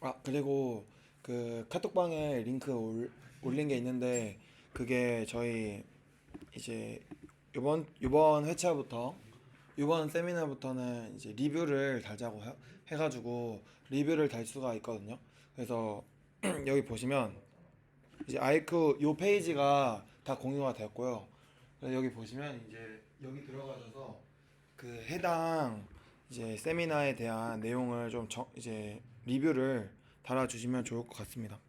아, 그리고 그 카톡방에 링크 올린 게 있는데 그게 저희 이제 이번 회차부터 이번 세미나부터는 이제 리뷰를 달자고 해가지고 리뷰를 달 수가 있거든요. 그래서 여기 보시면 이제 아이큐 요 페이지가 다 공유가 되었고요. 그래서 여기 보시면 이제 여기 들어가셔서 그 해당 이제 세미나에 대한 내용을 좀 이제 리뷰를 달아주시면 좋을 것 같습니다.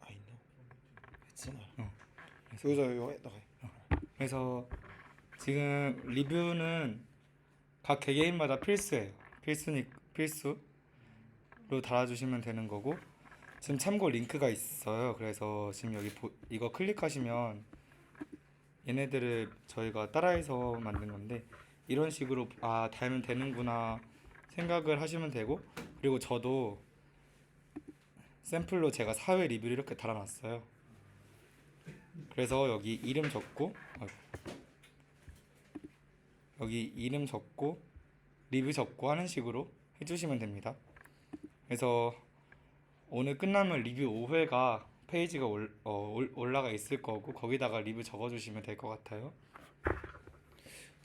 I know. 했잖아. 여기서 이거 했다가 그래서 지금 리뷰는 각 개개인마다 필수예요. 필수로 달아주시면 되는 거고, 지금 참고 링크가 있어요. 그래서 지금 여기 이거 클릭하시면 얘네들을 저희가 따라해서 만든 건데, 이런 식으로 달면 되는구나 생각을 하시면 되고, 그리고 저도 샘플로 제가 사회 리뷰를 이렇게 달아놨어요. 그래서 여기 이름 적고 리뷰 적고 하는 식으로 해주시면 됩니다. 그래서 오늘 끝나면 리뷰 5회가 페이지가 올라가 있을 거고, 거기다가 리뷰 적어주시면 될 것 같아요.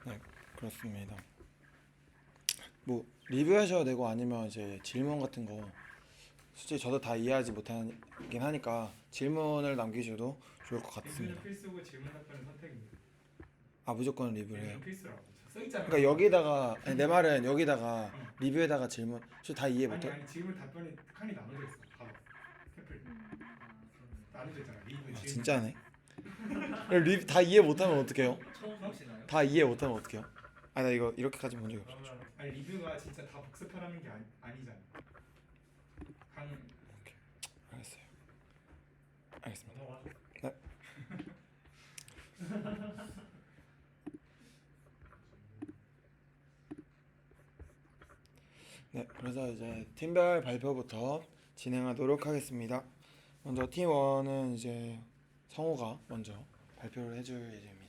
네, 그렇습니다. 뭐 리뷰하셔도 되고 아니면 이제 질문 같은 거 솔직히 저도 다 이해하지 못하긴 하니까 질문을 남기셔도 좋을 것 같습니다. 리뷰는 필수고 질문 답변은 선택입니다. 아, 무조건 리뷰를 해요. 리뷰는 필수라고 써 있잖아요. 그러니까 여기다가 아니, 내 말은 여기다가 리뷰에다가 질문 솔직히 다 이해 못해. 아니 질문 답변이 칸이 나눠져 있어. 봐봐. 템플 나눠져 있잖아. 리뷰 아, 질문. 진짜네. 리뷰 다 이해 못하면 어떡해요? 처음 보시나요? 다 이해 못하면 어떡해요? 아, 나 이거 이렇게까지 본 적이 없어. 그러면 아니 리뷰가 진짜 다 복습하라는 게 아니잖아. 강 알겠어요. 알겠습니다. 넘어가. 네. 네, 그래서 이제 팀별 발표부터 진행하도록 하겠습니다. 먼저 팀 1은 이제 성우가 먼저 발표를 해줄 예정입니다.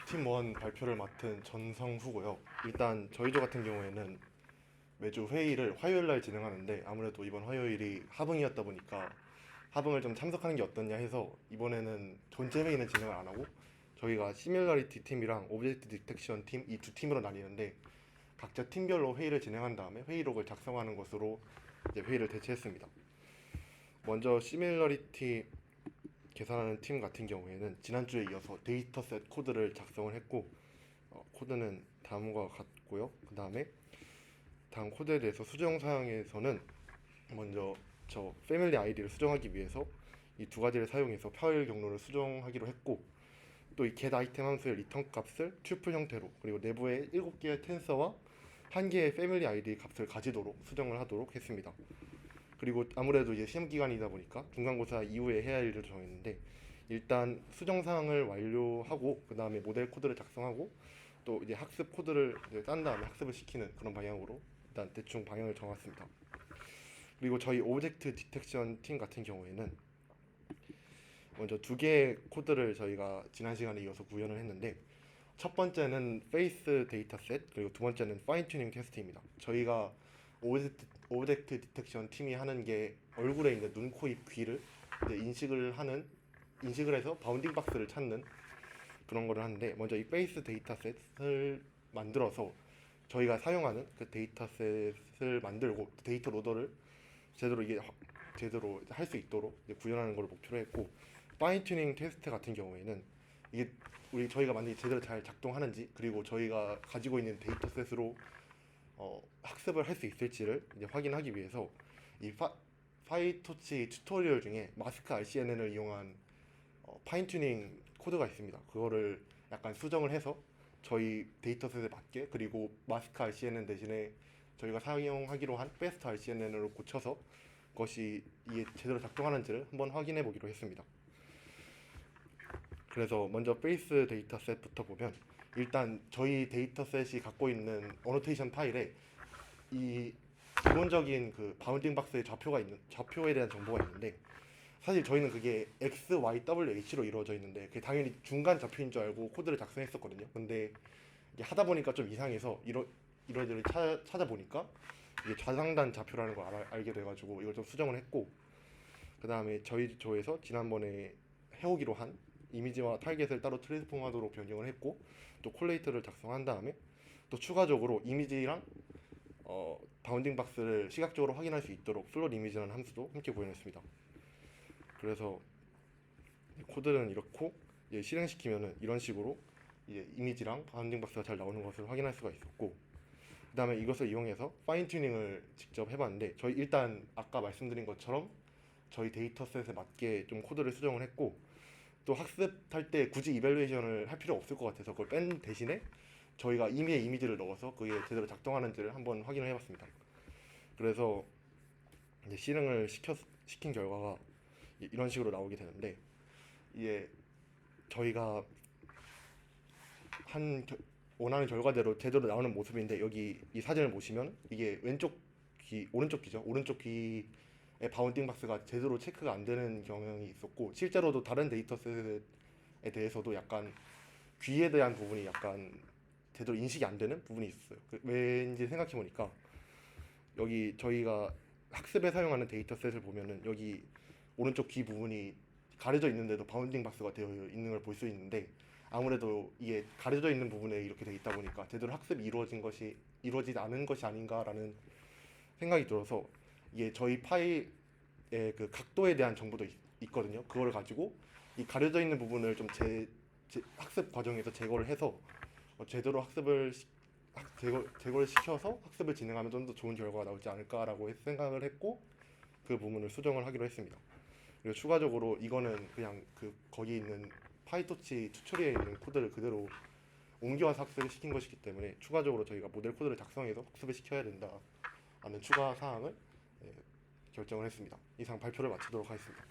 팀1 발표를 맡은 전성후고요. 일단 저희조 같은 경우에는 매주 회의를 화요일 날 진행하는데 아무래도 이번 화요일이 하붕이었다 보니까 하붕을 좀 참석하는 게 어떻냐 해서 이번에는 전체 회의는 진행을 안 하고 저희가 시뮬러리티 팀이랑 오브젝트 디텍션 팀 이 두 팀으로 나뉘는데 각자 팀별로 회의를 진행한 다음에 회의록을 작성하는 것으로 이제 회의를 대체했습니다. 먼저 시뮬러리티 계산하는 팀 같은 경우에는 지난주에 이어서 데이터셋 코드를 작성을 했고 코드는 다음과 같고요. 그 다음에 다음 코드에 대해서 수정 사항에서는 먼저 저 패밀리 아이디를 수정하기 위해서 이 두 가지를 사용해서 파일 경로를 수정하기로 했고, 또 이 get 아이템 함수의 리턴 값을 튜플 형태로, 그리고 내부에 7개의 텐서와 1개의 패밀리 아이디 값을 가지도록 수정을 하도록 했습니다. 그리고 아무래도 이제 시험 기간이다 보니까 중간고사 이후에 해야 할 일을 정했는데, 일단 수정 사항을 완료하고 그 다음에 모델 코드를 작성하고 또 이제 학습 코드를 이제 딴 다음에 학습을 시키는 그런 방향으로 일단 대충 방향을 정했습니다. 그리고 저희 오브젝트 디텍션 팀 같은 경우에는 먼저 두 개의 코드를 저희가 지난 시간에 이어서 구현을 했는데, 첫 번째는 페이스 데이터셋, 그리고 두 번째는 파인 튜닝 테스트입니다. 저희가 오브젝트 디텍션 팀이 하는 게 얼굴에 있는 눈, 코, 입, 귀를 이제 인식을 해서 바운딩 박스를 찾는 그런 거를 하는데, 먼저 이 페이스 데이터셋을 만들어서 저희가 사용하는 그 데이터셋을 만들고 데이터 로더를 제대로 할 수 있도록 구현하는 걸 목표로 했고, 파인 튜닝 테스트 같은 경우에는 이게 저희가 만약에 제대로 잘 작동하는지, 그리고 저희가 가지고 있는 데이터셋으로 학습을 할 수 있을지를 이제 확인하기 위해서 이 파이토치 튜토리얼 중에 마스크 RCNN을 이용한 파인 튜닝 코드가 있습니다. 그거를 약간 수정을 해서 저희 데이터셋에 맞게, 그리고 마스크 RCNN 대신에 저희가 사용하기로 한 베스트 RCNN으로 고쳐서 그것이 이게 제대로 작동하는지를 한번 확인해 보기로 했습니다. 그래서 먼저 베이스 데이터셋부터 보면 일단 저희 데이터셋이 갖고 있는 어노테이션 파일에 이 기본적인 그 바운딩 박스의 좌표에 대한 정보가 있는데 사실 저희는 그게 X, Y, W, H로 이루어져 있는데 그게 당연히 중간 좌표인 줄 알고 코드를 작성했었거든요. 근데 이게 하다 보니까 좀 이상해서 이러저러 찾아보니까 이게 좌상단 좌표라는 걸 알게 돼가지고 이걸 좀 수정을 했고 그 다음에 저희 조에서 지난번에 해오기로 한 이미지와 타겟을 따로 트랜스폼하도록 변경을 했고 또 콜레이터를 작성한 다음에 또 추가적으로 이미지랑 바운딩 박스를 시각적으로 확인할 수 있도록 플롯 이미지라는 함수도 함께 구현했습니다. 그래서 코드는 이렇고 이제 실행시키면은 이런 식으로 이제 이미지랑 바운딩 박스가 잘 나오는 것을 확인할 수가 있었고 그 다음에 이것을 이용해서 파인 튜닝을 직접 해봤는데 저희 일단 아까 말씀드린 것처럼 저희 데이터셋에 맞게 좀 코드를 수정을 했고 또 학습할 때 굳이 이밸루에이션을 할 필요 없을 것 같아서 그걸 뺀 대신에 저희가 이미의 이미지를 넣어서 그게 제대로 작동하는지를 한번 확인을 해봤습니다. 그래서 이제 실행을 시킨 결과가 이런 식으로 나오게 되는데 이게 저희가 원하는 결과대로 제대로 나오는 모습인데 여기 이 사진을 보시면 이게 오른쪽 귀죠. 오른쪽 귀의 바운딩 박스가 제대로 체크가 안 되는 경향이 있었고 실제로도 다른 데이터셋에 대해서도 약간 귀에 대한 부분이 약간 제대로 인식이 안 되는 부분이 있었어요. 왠지 생각해 보니까 여기 저희가 학습에 사용하는 데이터셋을 보면은 여기 오른쪽 귀 부분이 가려져 있는데도 바운딩 박스가 되어 있는 걸 볼 수 있는데 아무래도 이게 가려져 있는 부분에 이렇게 돼 있다 보니까 제대로 학습이 이루어지지 않은 것이 아닌가라는 생각이 들어서 이게 저희 파일의 그 각도에 대한 정보도 있거든요. 그걸 가지고 이 가려져 있는 부분을 좀 학습 과정에서 제거를 해서 제대로 제거를 시켜서 학습을 진행하면 좀 더 좋은 결과가 나오지 않을까라고 생각을 했고 그 부분을 수정을 하기로 했습니다. 그리고 추가적으로 이거는 그냥 거기 있는 파이토치 튜토리얼에 있는 코드를 그대로 옮겨와서 학습을 시킨 것이기 때문에 추가적으로 저희가 모델 코드를 작성해서 학습을 시켜야 된다라는 추가 사항을 결정을 했습니다. 이상 발표를 마치도록 하겠습니다.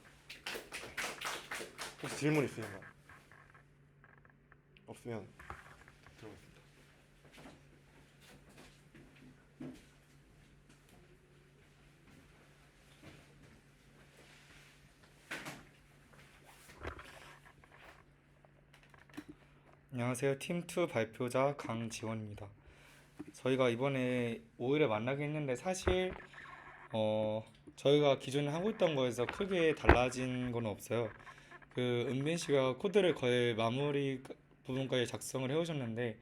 혹시 질문 있으신가요? 없으면 들어가겠습니다. 안녕하세요. 팀2 발표자 강지원입니다. 저희가 이번에 5일에 만나게 했는데 사실 저희가 기존에 하고 있던 거에서 크게 달라진 건 없어요. 은빈 씨가 코드를 거의 마무리 부분까지 작성을 해오셨는데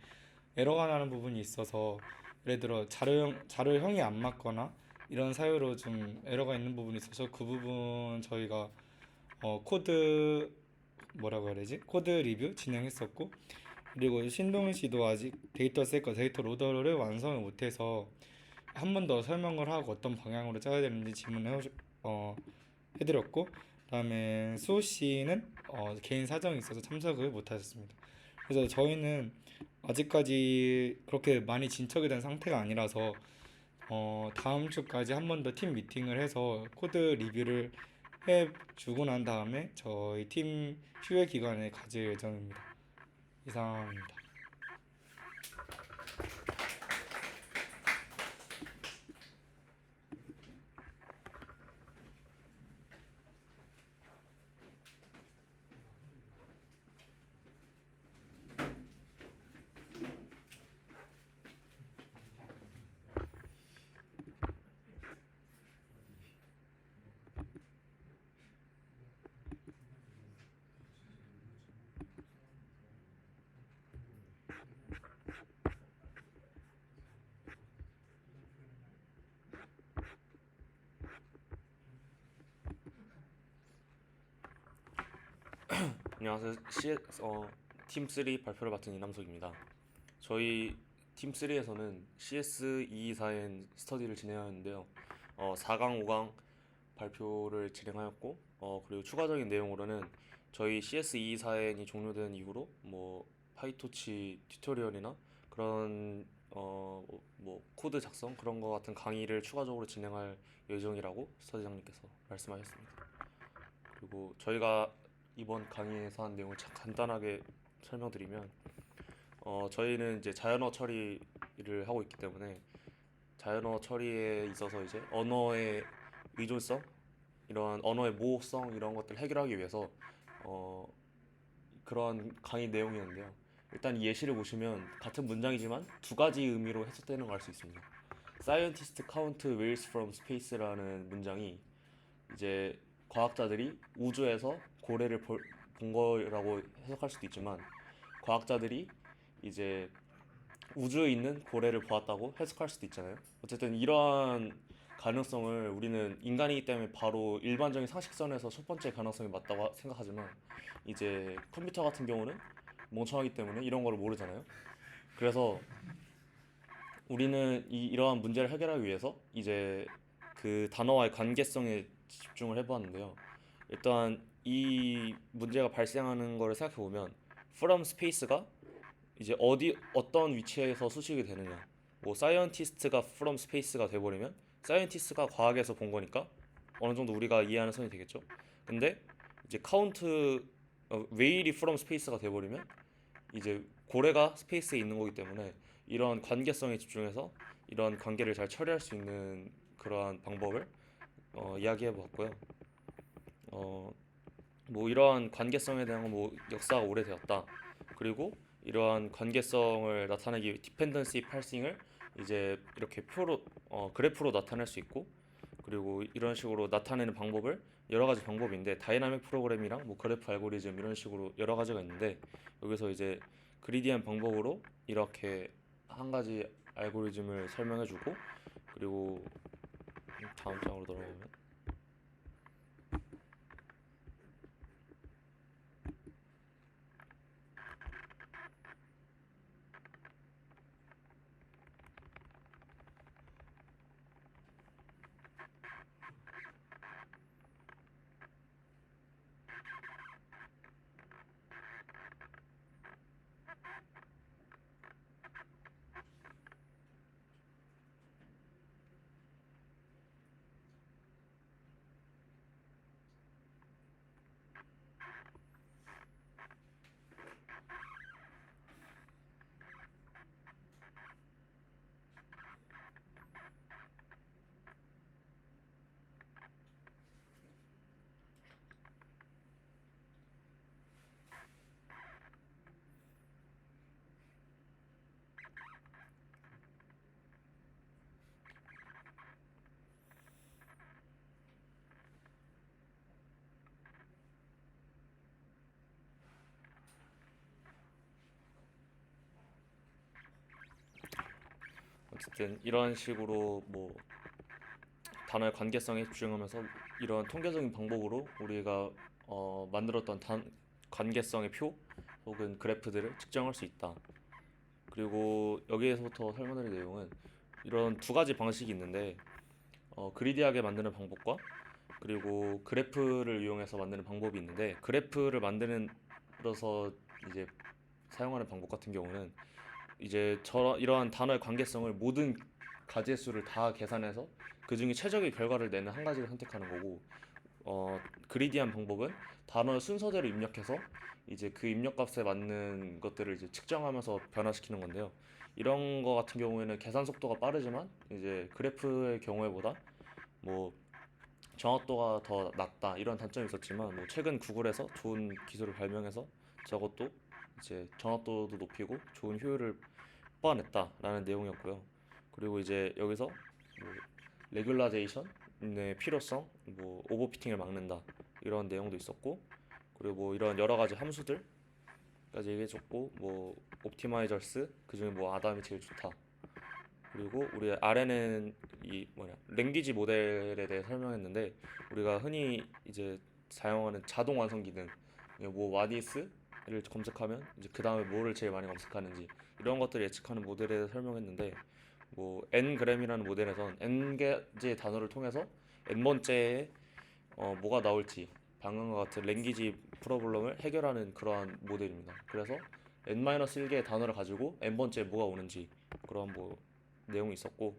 에러가 나는 부분이 있어서 예를 들어 자료형이 안 맞거나 이런 사유로 좀 에러가 있는 부분이 있어서 그 부분 저희가 코드 뭐라고 해야 되지? 코드 리뷰 진행했었고 그리고 신동희 씨도 아직 데이터셋과 데이터 로더를 완성을 못해서 한 번 더 설명을 하고 어떤 방향으로 짜야 되는지 해드렸고 그다음에 수호 씨는 개인 사정이 있어서 참석을 못하셨습니다. 그래서 저희는 아직까지 그렇게 많이 진척이 된 상태가 아니라서 다음 주까지 한 번 더 팀 미팅을 해서 코드 리뷰를 해주고 난 다음에 저희 팀 휴회 기간을 가질 예정입니다. 이상입니다. 안녕하세요. 팀3 발표를 맡은 이남석입니다. 저희 팀3에서는 CS224N 스터디를 진행하였는데요. 4강, 5강 발표를 진행하였고 그리고 추가적인 내용으로는 저희 CS224N이 종료된 이후로 파이토치 튜토리얼이나 그런 뭐 코드 작성 그런 거 같은 강의를 추가적으로 진행할 예정이라고 스터디장님께서 말씀하셨습니다. 그리고 저희가 이번 강의에서 한 내용을 간단하게 설명드리면 저희는 이제 자연어 처리를 하고 있기 때문에 자연어 처리에 있어서 이제 언어의 의존성, 이러한 언어의 모호성 이런 것들을 해결하기 위해서 그런 강의 내용이었는데요. 일단 이 예시를 보시면 같은 문장이지만 두 가지 의미로 해석되는 걸 알 수 있습니다. Scientists count whales from space라는 문장이 이제 과학자들이 우주에서 고래를 본 거라고 해석할 수도 있지만 과학자들이 이제 우주에 있는 고래를 보았다고 해석할 수도 있잖아요. 어쨌든 이러한 가능성을 우리는 인간이기 때문에 바로 일반적인 상식선에서 첫 번째 가능성이 맞다고 생각하지만 이제 컴퓨터 같은 경우는 멍청하기 때문에 이런 거를 모르잖아요. 그래서 우리는 이러한 문제를 해결하기 위해서 이제 그 단어와의 관계성에 집중을 해보았는데요. 일단 이 문제가 발생하는 거를 생각해 보면 from space가 이제 어떤 위치에서 수식이 되느냐. 뭐 scientist가 from space가 돼버리면 scientist가 과학에서 본 거니까 어느 정도 우리가 이해하는 선이 되겠죠. 근데 이제 count whale이 from space가 돼버리면 이제 고래가 스페이스에 있는 거기 때문에 이런 관계성에 집중해서 이런 관계를 잘 처리할 수 있는 그러한 방법을 이야기해 보았고요. 뭐 이러한 관계성에 대한 뭐 역사가 오래되었다. 그리고 이러한 관계성을 나타내기 위해 디펜던시 파싱을 이제 이렇게 표로 그래프로 나타낼 수 있고 그리고 이런 식으로 나타내는 방법을 여러 가지 방법인데 다이나믹 프로그램이랑 뭐 그래프 알고리즘 이런 식으로 여러 가지가 있는데 여기서 이제 그리디한 방법으로 이렇게 한 가지 알고리즘을 설명해주고 그리고 다음 장으로 돌아가면 어쨌든 이런 식으로 뭐 단어의 관계성에 집중하면서 이런 통계적인 방법으로 우리가 만들었던 관계성의 표 혹은 그래프들을 측정할 수 있다. 그리고 여기에서부터 설명드릴 내용은 이런 두 가지 방식이 있는데 그리디하게 만드는 방법과 그리고 그래프를 이용해서 만드는 방법이 있는데 그래프를 만드는으로서 이제 사용하는 방법 같은 경우는 이제 이러한 단어의 관계성을 모든 가지수를 다 계산해서 그 중에 최적의 결과를 내는 한 가지를 선택하는 거고 그리디한 방법은 단어의 순서대로 입력해서 이제 그 입력값에 맞는 것들을 이제 측정하면서 변화시키는 건데요. 이런 거 같은 경우에는 계산 속도가 빠르지만 이제 그래프의 경우에보다 뭐 정확도가 더 낮다 이런 단점이 있었지만 뭐 최근 구글에서 좋은 기술을 발명해서 저것도 이제 정확도도 높이고 좋은 효율을 뽑아냈다라는 내용이었고요. 그리고 이제 여기서 뭐 레귤라제이션의 필요성, 뭐 오버피팅을 막는다 이런 내용도 있었고 그리고 뭐 이런 여러 가지 함수들까지 얘기해줬고 뭐 옵티마이저스 그중에 뭐 아담이 제일 좋다. 그리고 우리 아래는 이 뭐냐 랭귀지 모델에 대해 설명했는데 우리가 흔히 이제 사용하는 자동 완성 기능 뭐 와디스를 검색하면 이제 그 다음에 뭐를 제일 많이 검색하는지 이런 것들을 예측하는 모델에 대해 설명했는데 뭐 n그램이라는 모델에선 n 개의 단어를 통해서 n 번째에 뭐가 나올지 방금과 같은 랭귀지 프로블럼을 해결하는 그러한 모델입니다. 그래서 n-1개의 단어를 가지고 n 번째에 뭐가 오는지 그런 뭐 내용이 있었고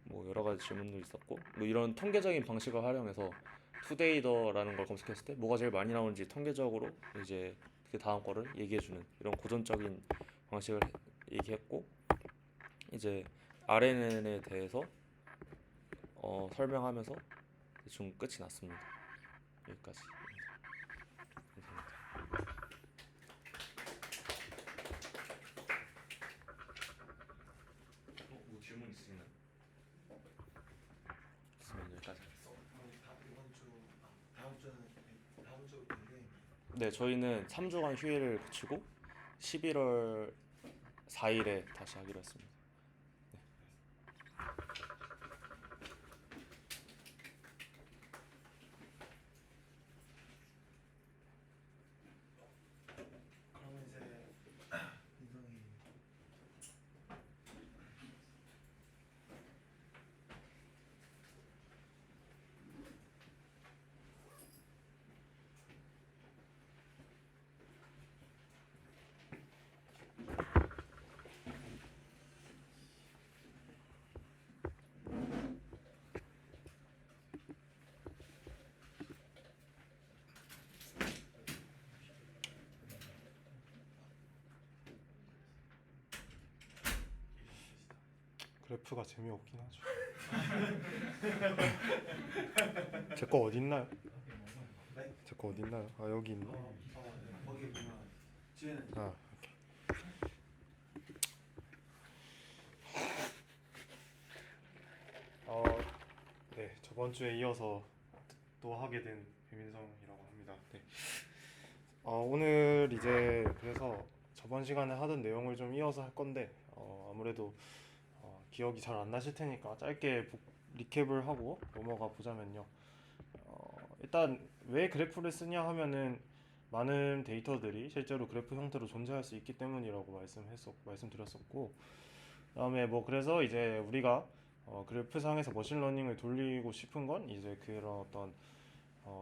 뭐 여러 가지 질문도 있었고 뭐 이런 통계적인 방식을 활용해서 투데이더라는 걸 검색했을 때 뭐가 제일 많이 나오는지 통계적으로 이제 그 다음 거를 얘기해주는 이런 고전적인 방식을 얘기했고 이제 RNN에 대해서 설명하면서 대충 끝이 났습니다. 여기까지. 감사합니다. 뭐 질문 있으시나요? 있으면 여기까지 하겠습니다. 다음 주인데 네, 저희는 3주간 휴일을 거치고 11월 4일에 다시 하기로 했습니다. 그러면 이제 인성이 그래프가 재미없긴 하죠. 제 거 어디 있나요? 네? 제 거 어디 있나요? 아 여기 있네. 거기 보면 뒤에는 아 네 저번 주에 이어서 또 하게 된 배민성이라고 합니다. 네. 오늘 이제 그래서 저번 시간에 하던 내용을 좀 이어서 할 건데 아무래도 기억이 잘 안 나실 테니까 짧게 리캡을 하고 넘어가 보자면요. 일단 왜 그래프를 쓰냐 하면은 많은 데이터들이 실제로 그래프 형태로 존재할 수 있기 때문이라고 말씀드렸었고, 그다음에 뭐 그래서 이제 우리가 그래프상에서 머신러닝을 돌리고 싶은 건 이제 그런 어떤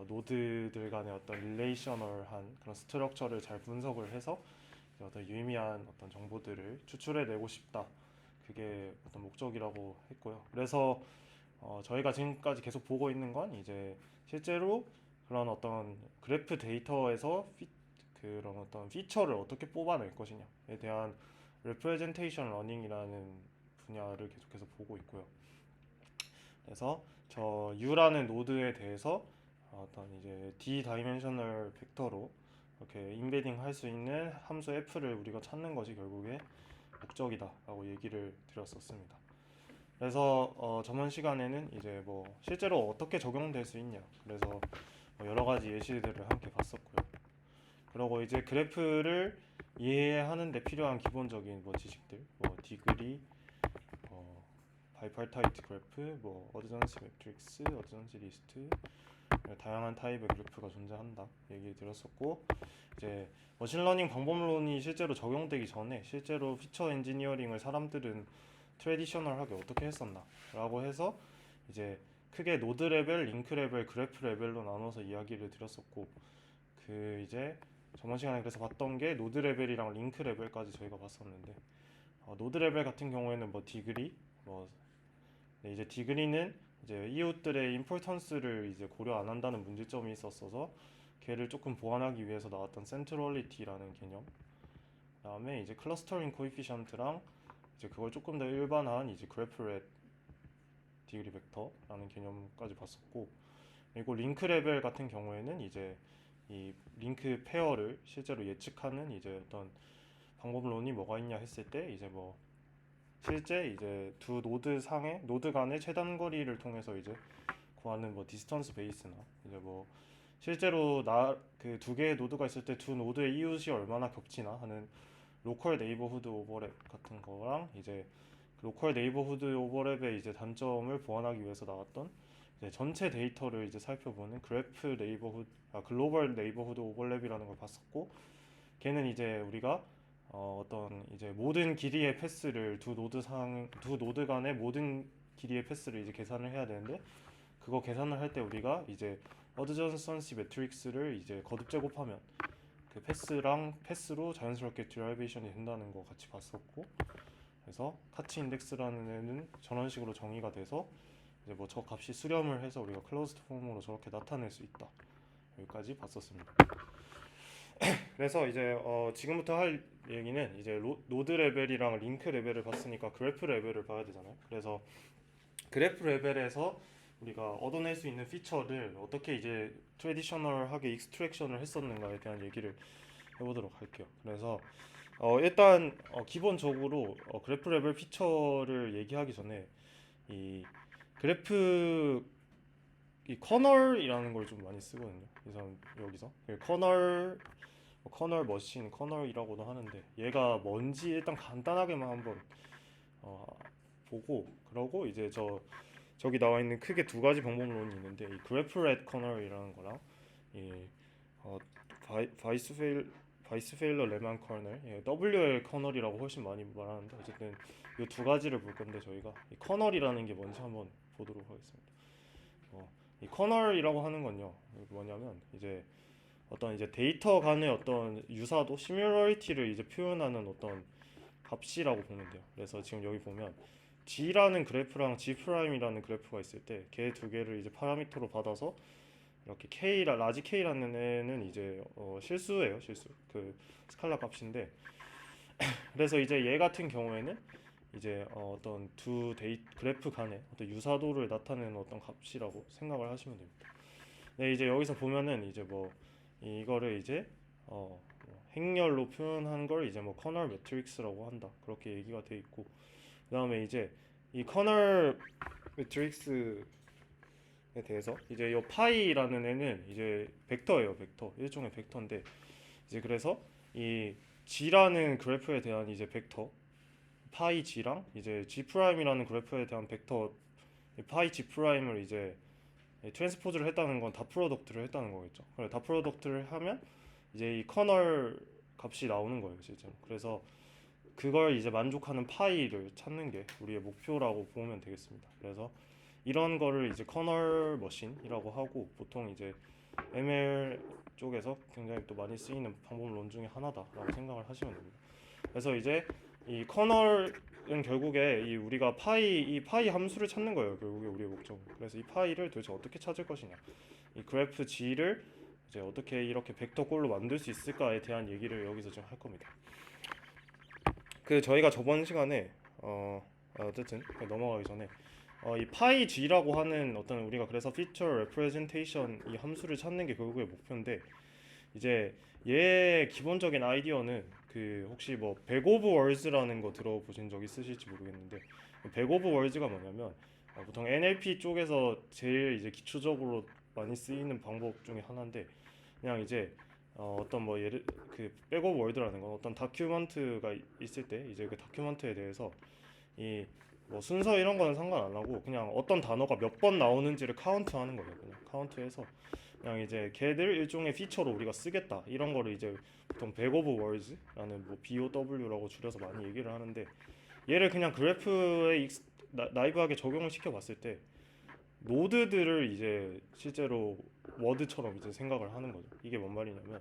노드들 간의 어떤 릴레이셔널한 그런 스트럭처를 잘 분석을 해서 이제 어떤 유의미한 어떤 정보들을 추출해내고 싶다. 그게 어떤 목적이라고 했고요. 그래서 저희가 지금까지 계속 보고 있는 건 이제 실제로 그런 어떤 그래프 데이터에서 그런 어떤 피처를 어떻게 뽑아낼 것이냐에 대한 representation learning이라는 분야를 계속해서 보고 있고요. 그래서 저 U라는 노드에 대해서 어떤 이제 D-다이멘셔널 벡터로 이렇게 인베딩 할 수 있는 함수 F를 우리가 찾는 것이 결국에 목적이다라고 얘기를 드렸었습니다. 그래서 저번 시간에는 이제 뭐 실제로 어떻게 적용될 수 있냐, 그래서 여러 가지 예시들을 함께 봤었고요. 그리고 이제 그래프를 이해하는 데 필요한 기본적인 뭐 지식들, 뭐 디그리, 바이파르타이트 그래프, 뭐 어드전시 매트릭스, 어드전시 리스트, 다양한 타입의 그래프가 존재한다 얘기 드렸었고, 이제 머신러닝 방법론이 실제로 적용되기 전에 실제로 피처 엔지니어링을 사람들은 트레디셔널하게 어떻게 했었나 라고 해서 이제 크게 노드 레벨, 링크 레벨, 그래프 레벨로 나눠서 이야기를 드렸었고, 그 이제 저번 시간에 그래서 봤던 게 노드 레벨이랑 링크 레벨까지 저희가 봤었는데, 노드 레벨 같은 경우에는 뭐 디그리, 네, 이제 디그리는 이제 이웃들의 임포턴스를 이제 고려 안 한다는 문제점이 있었어서 걔를 조금 보완하기 위해서 나왔던 센트럴리티라는 개념. 그다음에 이제 클러스터링 코에피션트랑 이제 그걸 조금 더 일반화한 이제 그래프렛 디그리 벡터라는 개념까지 봤었고, 그리고 링크 레벨 같은 경우에는 이제 이 링크 페어를 실제로 예측하는 이제 어떤 방법론이 뭐가 있냐 했을 때 이제 뭐 실제 이제 두 노드 상의 노드 간의 최단 거리를 통해서 이제 구하는 뭐 디스턴스 베이스나 이제 뭐 실제로 그 두 개의 노드가 있을 때 두 노드의 이웃이 얼마나 겹치나 하는 로컬 네이버후드 오버랩 같은 거랑 이제 로컬 네이버후드 오버랩의 이제 단점을 보완하기 위해서 나왔던 이제 전체 데이터를 이제 살펴보는 글로벌 네이버후드 오버랩이라는 걸 봤었고, 걔는 이제 우리가 어떤 이제 모든 길이의 패스를 두 노드 간의 모든 길이의 패스를 이제 계산을 해야 되는데, 그거 계산을 할 때 우리가 이제 어드전선시 매트릭스를 이제 거듭 제곱하면 그 패스로 자연스럽게 디라이베이션이 된다는 거 같이 봤었고, 그래서 카치 인덱스라는 애는 저런 식으로 정의가 돼서 이제 뭐 저 값이 수렴을 해서 우리가 클로즈드 폼으로 저렇게 나타낼 수 있다. 여기까지 봤었습니다. 그래서 이제 지금부터 할 얘기는 이제 노드 레벨이랑 링크 레벨을 봤으니까 그래프 레벨을 봐야 되잖아요. 그래서 그래프 레벨에서 우리가 얻어낼 수 있는 피처를 어떻게 이제 트레디셔널하게 익스트랙션을 했었는가에 대한 얘기를 해보도록 할게요. 그래서 일단 기본적으로 그래프 레벨 피처를 얘기하기 전에 이 그래프 이 커널이라는 걸 좀 많이 쓰거든요. 그래서 여기서 커널 머신, 커널이라고도 하는데 얘가 뭔지 일단 간단하게만 한번 보고 그러고 이제 저기 나와 있는 크게 두 가지 방법론이 있는데 이 그래프 렛 커널이라는 거랑 이 바이스 페일러 레만 커널, WL 커널이라고 훨씬 많이 말하는데 어쨌든 이 두 가지를 볼 건데 저희가 이 커널이라는 게 뭔지 한번 보도록 하겠습니다. 이 커널이라고 하는 건요 뭐냐면 이제 어떤 이제 데이터 간의 어떤 유사도 시뮬러리티를 이제 표현하는 어떤 값이라고 보면 돼요. 그래서 지금 여기 보면 G라는 그래프랑 G'이라는 그래프가 있을 때 걔 두 개를 이제 파라미터로 받아서 이렇게 라지 K라는 애는 이제 실수예요, 실수. 그 스칼라 값인데 그래서 이제 얘 같은 경우에는 이제 어떤 그래프 간의 어떤 유사도를 나타내는 어떤 값이라고 생각을 하시면 됩니다. 네, 이제 여기서 보면은 이제 뭐 이거를 이제 행렬로 표현한 걸 이제 뭐 커널 매트릭스라고 한다. 그렇게 얘기가 돼 있고 그다음에 이제 이 커널 매트릭스에 대해서 이제 이 파이라는 애는 이제 벡터예요, 벡터. 일종의 벡터인데 이제 그래서 이 G라는 그래프에 대한 이제 벡터 파이 G랑 이제 G'이라는 그래프에 대한 벡터 파이 G'을 이제 트랜스포즈를 했다는 건 다 프로덕트를 했다는 거겠죠. 그래서 다 프로덕트를 하면 이제 이 커널 값이 나오는 거예요, 실제로. 그래서 그걸 이제 만족하는 파이를 찾는 게 우리의 목표라고 보면 되겠습니다. 그래서 이런 거를 이제 커널 머신이라고 하고 보통 이제 ML 쪽에서 굉장히 또 많이 쓰이는 방법론 중에 하나다라고 생각을 하시면 됩니다. 그래서 이제 이 커널은 결국에 우리가 이 파이 함수를 찾는 거예요. 결국에 우리의 목적은. 그래서 이 파이를 도대체 어떻게 찾을 것이냐, 이 그래프 G를 이제 어떻게 이렇게 벡터꼴로 만들 수 있을까에 대한 얘기를 여기서 좀 할 겁니다. 저희가 저번 시간에 어쨌든 넘어가기 전에 이 파이 G라고 하는 어떤 우리가 그래서 피처 레프레젠테이션 이 함수를 찾는 게 결국의 목표인데 이제 얘의 기본적인 아이디어는 혹시 뭐 백 오브 월즈라는 거 들어보신 적 있으실지 모르겠는데 백 오브 월즈가 뭐냐면 보통 NLP 쪽에서 제일 이제 기초적으로 많이 쓰이는 방법 중에 하나인데 그냥 이제 어떤 뭐 백 오브 월드라는 건 어떤 다큐먼트가 있을 때 이제 그 다큐먼트에 대해서 이 뭐 순서 이런 거는 상관 안 하고 그냥 어떤 단어가 몇 번 나오는지를 카운트하는 거예요. 그냥 카운트해서 그냥 이제 걔들 일종의 피처로 우리가 쓰겠다 이런 거를 이제 보통 백 오브 월즈라는 뭐 BOW라고 줄여서 많이 얘기를 하는데 얘를 그냥 그래프에 나이브하게 적용을 시켜봤을 때 노드들을 이제 실제로 워드처럼 이제 생각을 하는 거죠. 이게 뭔 말이냐면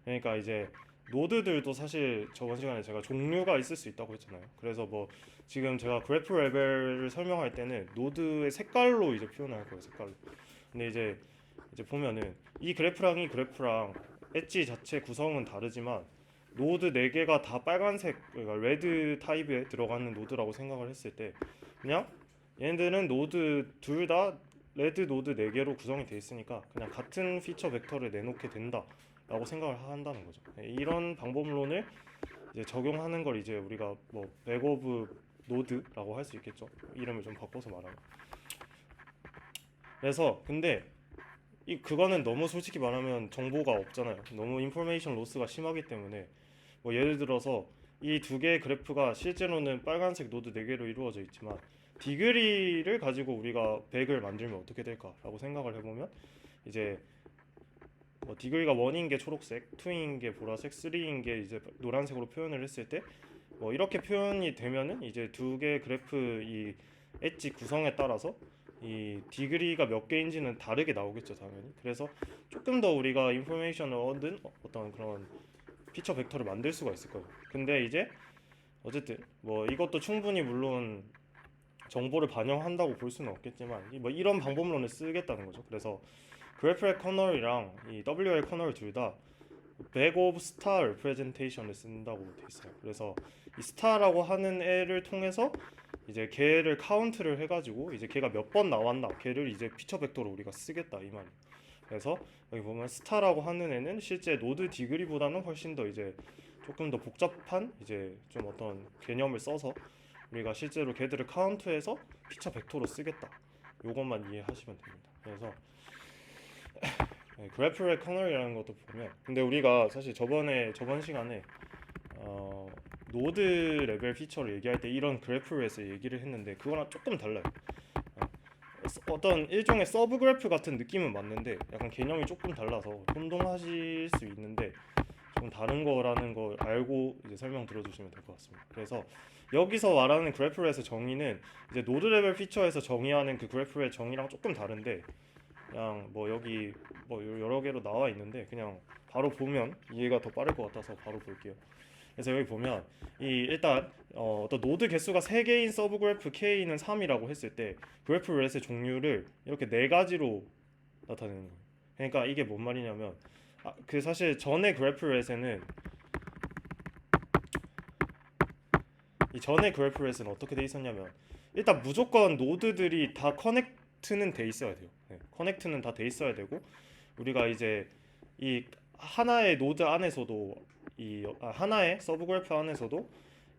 그러니까 이제 노드들도 사실 저번 시간에 제가 종류가 있을 수 있다고 했잖아요. 그래서 뭐 지금 제가 그래프 레벨을 설명할 때는 노드의 색깔로 이제 표현할 거예요. 색깔로. 근데 이제 보면은 이 그래프랑 엣지 자체 구성은 다르지만 노드 4개가 다 빨간색 그러니까 레드 타입에 들어가는 노드라고 생각을 했을 때 그냥 얘네들은 노드 둘 다 레드 노드 4개로 구성이 돼 있으니까 그냥 같은 피처 벡터를 내놓게 된다라고 생각을 한다는 거죠. 이런 방법론을 이제 적용하는 걸 이제 우리가 뭐 백 오브 노드라고 할 수 있겠죠. 이름을 좀 바꿔서 말하면. 그래서 근데 그거는 너무 솔직히 말하면 정보가 없잖아요. 너무 인포메이션 로스가 심하기 때문에 뭐 예를 들어서 이 두 개의 그래프가 실제로는 빨간색 노드 4개로 이루어져 있지만 디그리를 가지고 우리가 100을 만들면 어떻게 될까라고 생각을 해보면 이제 뭐 디그리가 1인 게 초록색, 2인 게 보라색, 3인 게 이제 노란색으로 표현을 했을 때 뭐 이렇게 표현이 되면은 이제 두 개의 그래프 이 엣지 구성에 따라서 이 디그리가 몇 개인지는 다르게 나오겠죠, 당연히. 그래서 조금 더 우리가 인포메이션을 얻은 어떤 그런 피처 벡터를 만들 수가 있을 거예요. 근데 이제 어쨌든 뭐 이것도 충분히 물론 정보를 반영한다고 볼 수는 없겠지만 뭐 이런 방법론을 쓰겠다는 거죠. 그래서 그래프의 커널이랑 이 WL 커널 둘 다 bag of star representation을 쓴다고 돼 있어요. 그래서 이 star라고 하는 애를 통해서 이제 걔를 카운트를 해가지고 이제 걔가 몇 번 나왔나 걔를 이제 피처 벡터로 우리가 쓰겠다 이 말이에요. 그래서 여기 보면 스타라고 하는 애는 실제 노드 디그리보다는 훨씬 더 이제 조금 더 복잡한 이제 좀 어떤 개념을 써서 우리가 실제로 걔들을 카운트해서 피처 벡터로 쓰겠다. 요것만 이해하시면 됩니다. 그래서 그래프의 커널이라는 것도 보면 근데 우리가 사실 저번 시간에 노드 레벨 피처를 얘기할 때 이런 그래프에서 얘기를 했는데 그거랑 조금 달라요. 어떤 일종의 서브 그래프 같은 느낌은 맞는데 약간 개념이 조금 달라서 혼동하실 수 있는데 좀 다른 거라는 걸 알고 이제 설명 들어주시면 될 것 같습니다. 그래서 여기서 말하는 그래프에서 정의는 이제 노드 레벨 피처에서 정의하는 그 그래프의 정의랑 조금 다른데 그냥 뭐 여기 뭐 여러 개로 나와 있는데 그냥 바로 보면 이해가 더 빠를 것 같아서 바로 볼게요. 그래서 여기 보면 이 일단 어떤 노드 개수가 3개인 서브 그래프 K는 3이라고 했을 때 그래프 렛의 종류를 이렇게 4가지로 나타내는 거예요. 그러니까 이게 뭔 말이냐면 그 사실 전에 그래프 렛에는 이 전에 그래프 렛은 어떻게 돼 있었냐면 일단 무조건 노드들이 다 커넥트는 돼 있어야 돼요. 네, 커넥트는 다 돼 있어야 되고 우리가 이제 이 하나의 노드 안에서도 하나의 서브 그래프 안에서도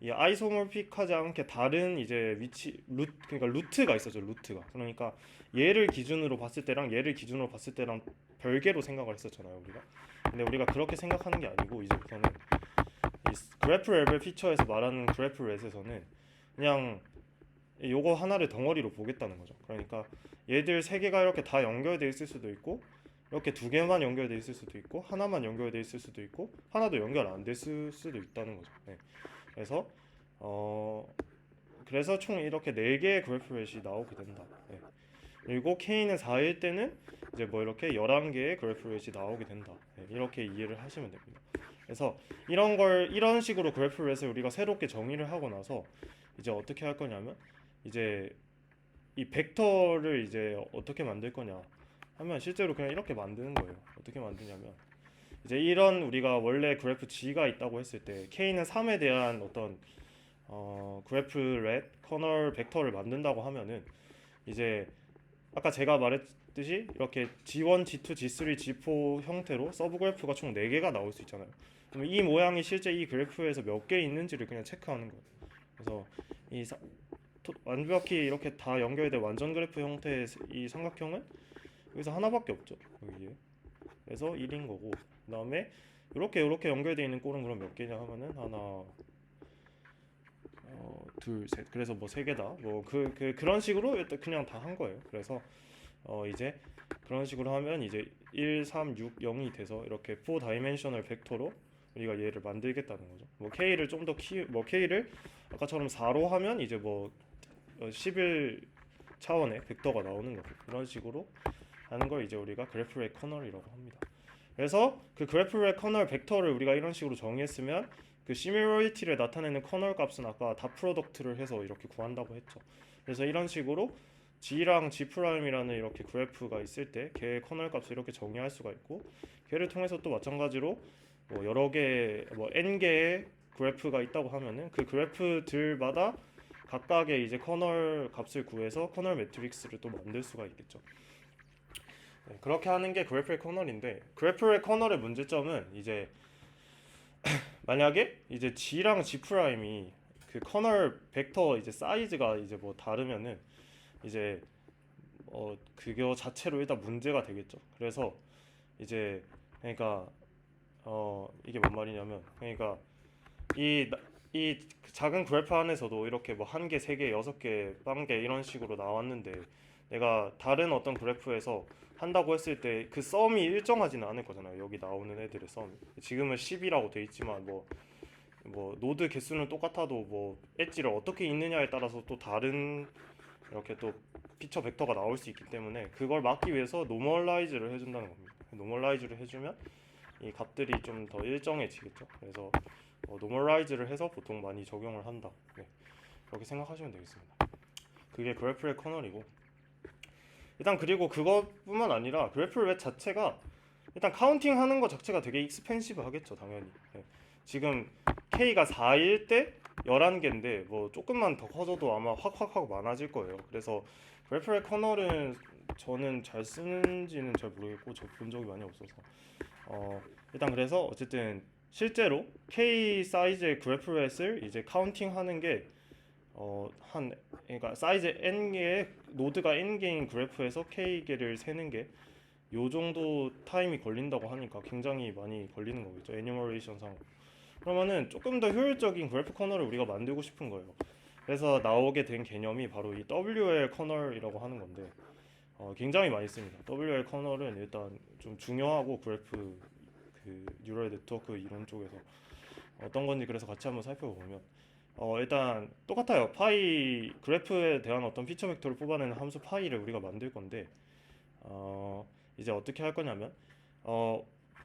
이 아이소모픽하지 않게 다른 이제 위치 그러니까 루트가 있었죠. 루트가 그러니까 얘를 기준으로 봤을 때랑 얘를 기준으로 봤을 때랑 별개로 생각을 했었잖아요 우리가. 근데 우리가 그렇게 생각하는 게 아니고 이제부터는 이 그래프 레벨 피처에서 말하는 그래프 렛에서는 그냥 요거 하나를 덩어리로 보겠다는 거죠. 그러니까 얘들 3개가 이렇게 다 연결돼 있을 수도 있고 이렇게 2개만 연결돼 있을 수도 있고 하나만 연결돼 있을 수도 있고 하나도 연결 안 됐을 수도 있다는 거죠. 네. 그래서 총 이렇게 4개의 그래프 렛이 나오게 된다. 네. 그리고 K는 4일 때는 이제 뭐 이렇게 11개의 그래프 렛이 나오게 된다. 네. 이렇게 이해를 하시면 됩니다. 그래서 이런 식으로 그래프 렛을 우리가 새롭게 정의를 하고 나서 이제 어떻게 할 거냐면 이제 이 벡터를 이제 어떻게 만들 거냐 하면 실제로 그냥 이렇게 만드는 거예요. 어떻게 만드냐면 이제 이런 우리가 원래 그래프 G가 있다고 했을 때 K는 3에 대한 어떤 그래프 렛 커널 벡터를 만든다고 하면은 이제 아까 제가 말했듯이 이렇게 G1, G2, G3, G4 형태로 서브 그래프가 총 4개가 나올 수 있잖아요. 그럼 이 모양이 실제 이 그래프에서 몇 개 있는지를 그냥 체크하는 거예요. 그래서 완벽히 이렇게 다 연결된 완전 그래프 형태의 이 삼각형은 여기서 하나밖에 없죠. 여기에. 그래서 1인 거고 그 다음에 이렇게 연결되어 있는 꼴은 그럼 몇 개냐 하면은 하나 둘 셋 그래서 뭐 3개다 뭐 그런 식으로 일단 그냥 다 한 거예요. 그래서 이제 그런 식으로 하면 이제 1, 3, 6, 0이 돼서 이렇게 4다이멘셔널 벡터로 우리가 얘를 만들겠다는 거죠. 뭐 K를 좀 더 뭐 K를 아까처럼 4로 하면 이제 뭐 11 차원의 벡터가 나오는 거고 그런 식으로 하는 걸 이제 우리가 그래프의 커널이라고 합니다. 그래서 그 그래프의 커널 벡터를 우리가 이런 식으로 정의했으면 그 시밀러리티를 나타내는 커널 값은 아까 닷 프로덕트를 해서 이렇게 구한다고 했죠. 그래서 이런 식으로 G랑 G'이라는 이렇게 그래프가 있을 때 걔의 커널 값을 이렇게 정의할 수가 있고 걔를 통해서 또 마찬가지로 뭐 여러 개 뭐 n개의 그래프가 있다고 하면은 그 그래프들마다 각각의 이제 커널 값을 구해서 커널 매트릭스를 또 만들 수가 있겠죠. 네, 그렇게 하는 게 그래프의 커널인데 그래프의 커널의 문제점은 이제 만약에 이제 G랑 G'이 그 커널 벡터 이제 사이즈가 이제 뭐 다르면은 이제 그거 자체로 일단 문제가 되겠죠. 그래서 이제 그러니까 이게 뭔 말이냐면 그러니까 이 작은 그래프 안에서도 이렇게 뭐 1개, 3개, 6개, 0개 이런 식으로 나왔는데 내가 다른 어떤 그래프에서 한다고 했을 때 그 썸이 일정하지는 않을 거잖아요. 여기 나오는 애들의 썸이 지금은 10이라고 돼 있지만 뭐 노드 개수는 똑같아도 뭐 엣지를 어떻게 있느냐에 따라서 또 다른 이렇게 또 피처 벡터가 나올 수 있기 때문에 그걸 막기 위해서 노멀라이즈를 해준다는 겁니다. 노멀라이즈를 해주면 이 값들이 좀 더 일정해지겠죠. 그래서 노멀라이즈를 해서 보통 많이 적용을 한다. 네, 그렇게 생각하시면 되겠습니다. 그게 그래프의 커널이고, 일단 그리고 그것뿐만 아니라 그래플 웹 자체가 일단 카운팅하는 것 자체가 되게 익스펜시브 하겠죠, 당연히. 네. 지금 K가 4일 때 11개인데 뭐 조금만 더 커져도 아마 확 많아질 거예요. 그래서 그래플의 커널은 저는 잘 쓰는지는 잘 모르겠고 저 본 적이 많이 없어서 일단 그래서 어쨌든 실제로 K 사이즈의 그래프렛을 이제 카운팅하는 게 그러니까 사이즈 n 개의 노드가 n 개인 그래프에서 k 개를 세는 게 요 정도 타임이 걸린다고 하니까 굉장히 많이 걸리는 거겠죠, 애니머레이션 상. 그러면은 조금 더 효율적인 그래프 커널을 우리가 만들고 싶은 거예요. 그래서 나오게 된 개념이 바로 이 WL 커널이라고 하는 건데 굉장히 많이 씁니다. WL 커널은 일단 좀 중요하고 그래프 그 뉴럴 네트워크 이론 쪽에서 어떤 건지 그래서 같이 한번 살펴보면 일단 똑같아요. 파이 그래프에 대한 어떤 피처 벡터를 뽑아내는 함수 파이를 우리가 만들 건데 이제 어떻게 할 거냐면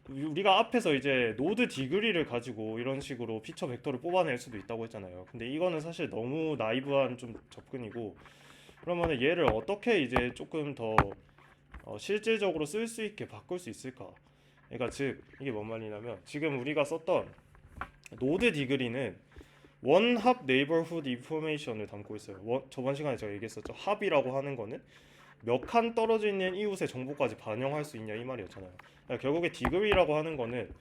우리가 앞에서 이제 노드 디그리를 가지고 이런 식으로 피처 벡터를 뽑아낼 수도 있다고 했잖아요. 근데 이거는 사실 너무 나이브한 좀 접근이고, 그러면 얘를 어떻게 이제 조금 더 실질적으로 쓸 수 있게 바꿀 수 있을까? 그러니까 즉 이게 뭔 말이냐면 지금 우리가 썼던 노드 디그리는 원합 네이버후드 인포메이션을 담고 있어요. 저번 시간에 제가 얘기했었죠. 합이라고 하는 거는 몇 칸 떨어져 있는 이웃의 정보까지 반영할 수 있냐 이 말이었잖아요. 그러니까 결국에 디그리라고 하는 거는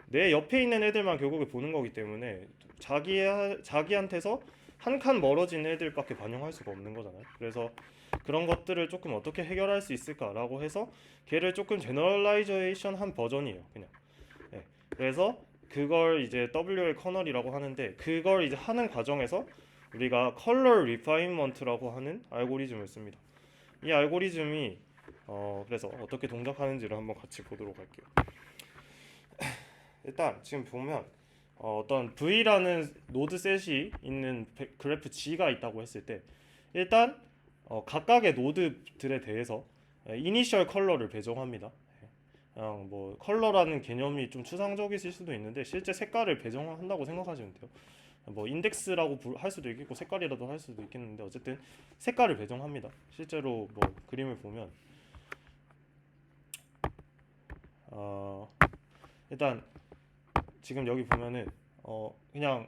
내 옆에 있는 애들만 결국에 보는 거기 때문에 자기한테서 한 칸 멀어진 애들밖에 반영할 수가 없는 거잖아요. 그래서 그런 것들을 조금 어떻게 해결할 수 있을까라고 해서 걔를 조금 제너럴라이제이션 한 버전이에요, 그냥. 네. 그래서 그걸 이제 WL 커널이라고 하는데, 그걸 이제 하는 과정에서 우리가 컬러 리파인먼트라고 하는 알고리즘을 씁니다. 이 알고리즘이 그래서 어떻게 동작하는지를 한번 같이 보도록 할게요. 일단 지금 보면 어떤 V라는 노드 셋이 있는 그래프 G가 있다고 했을 때 일단 각각의 노드들에 대해서 이니셜 컬러를 배정합니다. 그냥 뭐 컬러라는 개념이 좀 추상적이실 수도 있는데 실제 색깔을 배정한다고 생각하시면 돼요. 뭐 인덱스라고 할 수도 있겠고 색깔이라도 할 수도 있겠는데 어쨌든 색깔을 배정합니다. 실제로 뭐 그림을 보면 일단 지금 여기 보면은 그냥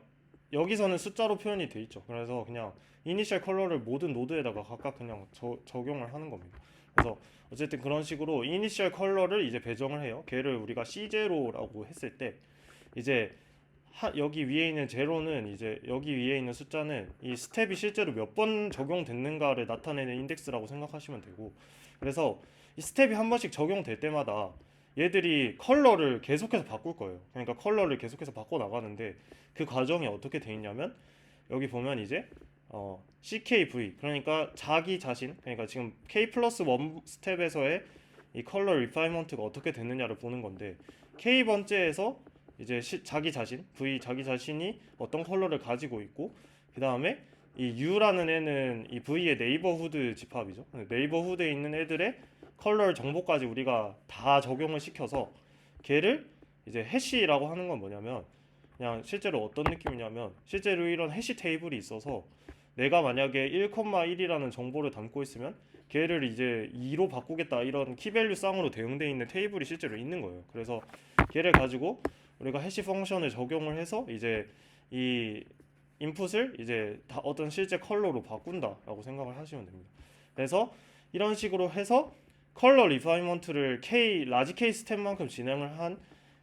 여기서는 숫자로 표현이 돼 있죠. 그래서 그냥 이니셜 컬러를 모든 노드에다가 각각 그냥 적용을 하는 겁니다. 그래서 어쨌든 그런 식으로 이니셜 컬러를 이제 배정을 해요. 걔를 우리가 C0라고 했을 때 이제 여기 위에 있는 제로는 이제 여기 위에 있는 숫자는 이 스텝이 실제로 몇 번 적용됐는가를 나타내는 인덱스라고 생각하시면 되고, 그래서 이 스텝이 한 번씩 적용될 때마다 얘들이 컬러를 계속해서 바꿀 거예요. 그러니까 컬러를 계속해서 바꿔 나가는데 그 과정이 어떻게 돼 있냐면 여기 보면 이제 CKV, 그러니까 자기 자신, 그러니까 지금 K 플러스 1 스텝에서의 이 컬러 리파이먼트가 어떻게 됐느냐를 보는 건데, K 번째에서 이제 자기 자신, V 자기 자신이 어떤 컬러를 가지고 있고, 그 다음에 이 U라는 애는 이 V의 네이버후드 집합이죠. 네이버후드에 있는 애들의 컬러 정보까지 우리가 다 적용을 시켜서 걔를 이제 해시라고 하는 건 뭐냐면 그냥 실제로 어떤 느낌이냐면 실제로 이런 해시 테이블이 있어서 내가 만약에 1,1이라는 정보를 담고 있으면 걔를 이제 2로 바꾸겠다 이런 키밸류 쌍으로 대응되어 있는 테이블이 실제로 있는 거예요. 그래서 걔를 가지고 우리가 해시 펑션을 적용을 해서 이제 이 인풋을 이제 다 어떤 실제 컬러로 바꾼다라고 생각을 하시면 됩니다. 그래서 이런 식으로 해서 컬러 리파이먼트를 라지 K 스텝만큼 진행을 한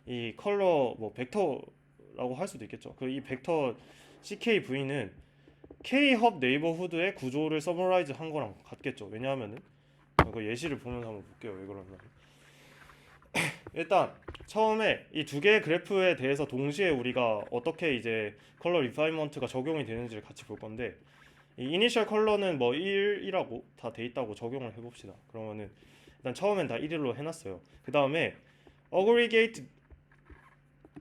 이 컬러 뭐 벡터라고 할 수도 있겠죠. 그 이 벡터 CKV는 K 헙 네이버후드의 구조를 서머라이즈 한 거랑 같겠죠. 왜냐하면은 그 예시를 보면서 한번 볼게요. 왜 그러냐면 일단 처음에 이 두 개의 그래프에 대해서 동시에 우리가 어떻게 이제 컬러 리파이먼트가 적용이 되는지를 같이 볼 건데, 이 이니셜 컬러는 뭐 1이라고 다 돼 있다고 적용을 해봅시다. 그러면은 일단 처음엔 다 1일로 해놨어요. 그 다음에 aggregate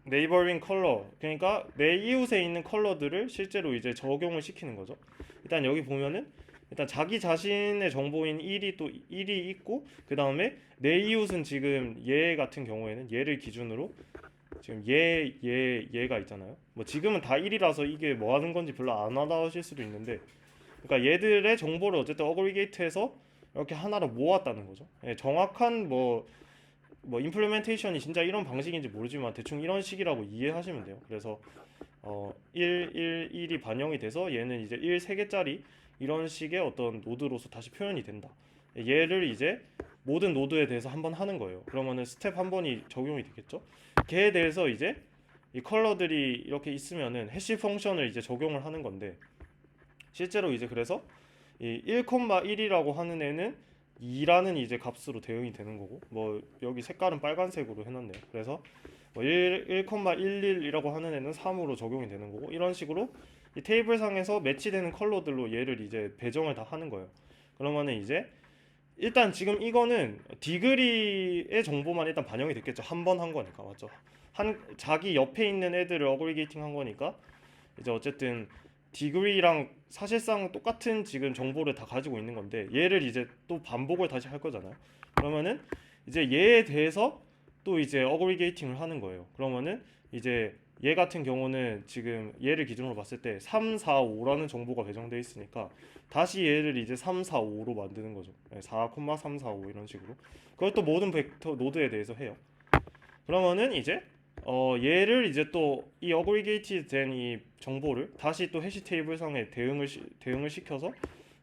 neighboring color, 그러니까 내 이웃에 있는 컬러들을 실제로 이제 적용을 시키는 거죠. 일단 여기 보면은 일단 자기 자신의 정보인 1이 또 1이 있고, 그 다음에 내 이웃은 지금 얘 같은 경우에는 얘를 기준으로 지금 얘가 있잖아요. 뭐 지금은 다 1이라서 이게 뭐 하는 건지 별로 안 와닿으실 수도 있는데, 그러니까 얘들의 정보를 어쨌든 어그리게이트해서 이렇게 하나로 모았다는 거죠. 예, 정확한 뭐 임플리멘테이션이 진짜 이런 방식인지 모르지만 대충 이런 식이라고 이해하시면 돼요. 그래서 1이 반영이 돼서 얘는 이제 3개짜리 이런 식의 어떤 노드로서 다시 표현이 된다. 얘를 이제 모든 노드에 대해서 한번 하는 거예요. 그러면은 스텝 한 번이 적용이 되겠죠. 걔에 대해서 이제 이 컬러들이 이렇게 있으면은 해시 펑션을 이제 적용을 하는 건데, 실제로 이제 그래서 이 1,1이라고 하는 애는 2라는 이제 값으로 대응이 되는 거고, 뭐 여기 색깔은 빨간색으로 해놨네요. 그래서 뭐 1,11이라고 하는 애는 3으로 적용이 되는 거고, 이런 식으로 이 테이블상에서 매치되는 컬러들로 얘를 이제 배정을 다 하는 거예요. 그러면은 이제 일단 지금 이거는 디그리의 정보만 일단 반영이 됐겠죠. 한 번 한 거니까. 맞죠? 자기 옆에 있는 애들을 어그리게이팅 한 거니까 이제 어쨌든 디그리랑 사실상 똑같은 지금 정보를 다 가지고 있는 건데, 얘를 이제 또 반복을 다시 할 거잖아요. 그러면은 이제 얘에 대해서 또 이제 어그리게이팅을 하는 거예요. 그러면은 이제 얘 같은 경우는 지금 얘를 기준으로 봤을 때 3, 4, 5라는 정보가 배정되어 있으니까 다시 얘를 이제 3, 4, 5로 만드는 거죠. 4, 3, 4, 5 이런 식으로. 그것도 모든 벡터 노드에 대해서 해요. 그러면은 이제 얘를 이제 또 이 어그리게이트 된 이 정보를 다시 또 해시 테이블상에 대응을 시켜서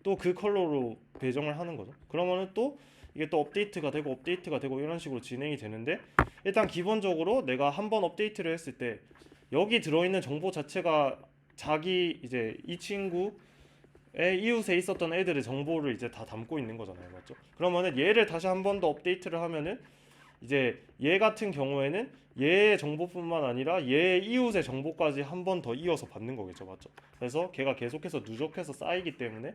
또 그 컬러로 배정을 하는 거죠. 그러면은 또 이게 또 업데이트가 되고 이런 식으로 진행이 되는데, 일단 기본적으로 내가 한번 업데이트를 했을 때 여기 들어있는 정보 자체가 자기 이제 이 친구의 이웃에 있었던 애들의 정보를 이제 다 담고 있는 거잖아요. 맞죠? 그러면은 얘를 다시 한 번 더 업데이트를 하면은 이제 얘 같은 경우에는 얘의 정보뿐만 아니라 얘의 이웃의 정보까지 한 번 더 이어서 받는 거겠죠. 맞죠? 그래서 걔가 계속해서 누적해서 쌓이기 때문에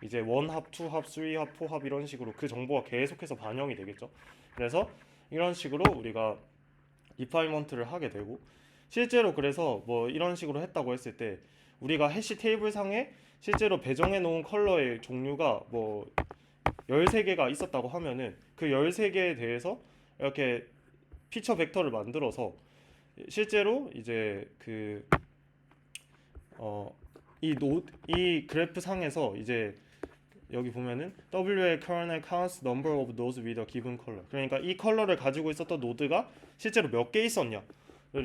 이제 1합, 2합, 3합, 4합 이런 식으로 그 정보가 계속해서 반영이 되겠죠. 그래서 이런 식으로 우리가 디파이먼트를 하게 되고, 실제로 그래서 뭐 이런 식으로 했다고 했을 때 우리가 해시 테이블 상에 실제로 배정해 놓은 컬러의 종류가 뭐 13개가 있었다고 하면은 그 13개에 대해서 이렇게 피처 벡터를 만들어서 실제로 이제 이 그래프 상에서 이제 여기 보면은 WL kernel counts number of nodes with a given color. 그러니까 이 컬러를 가지고 있었던 노드가 실제로 몇 개 있었냐를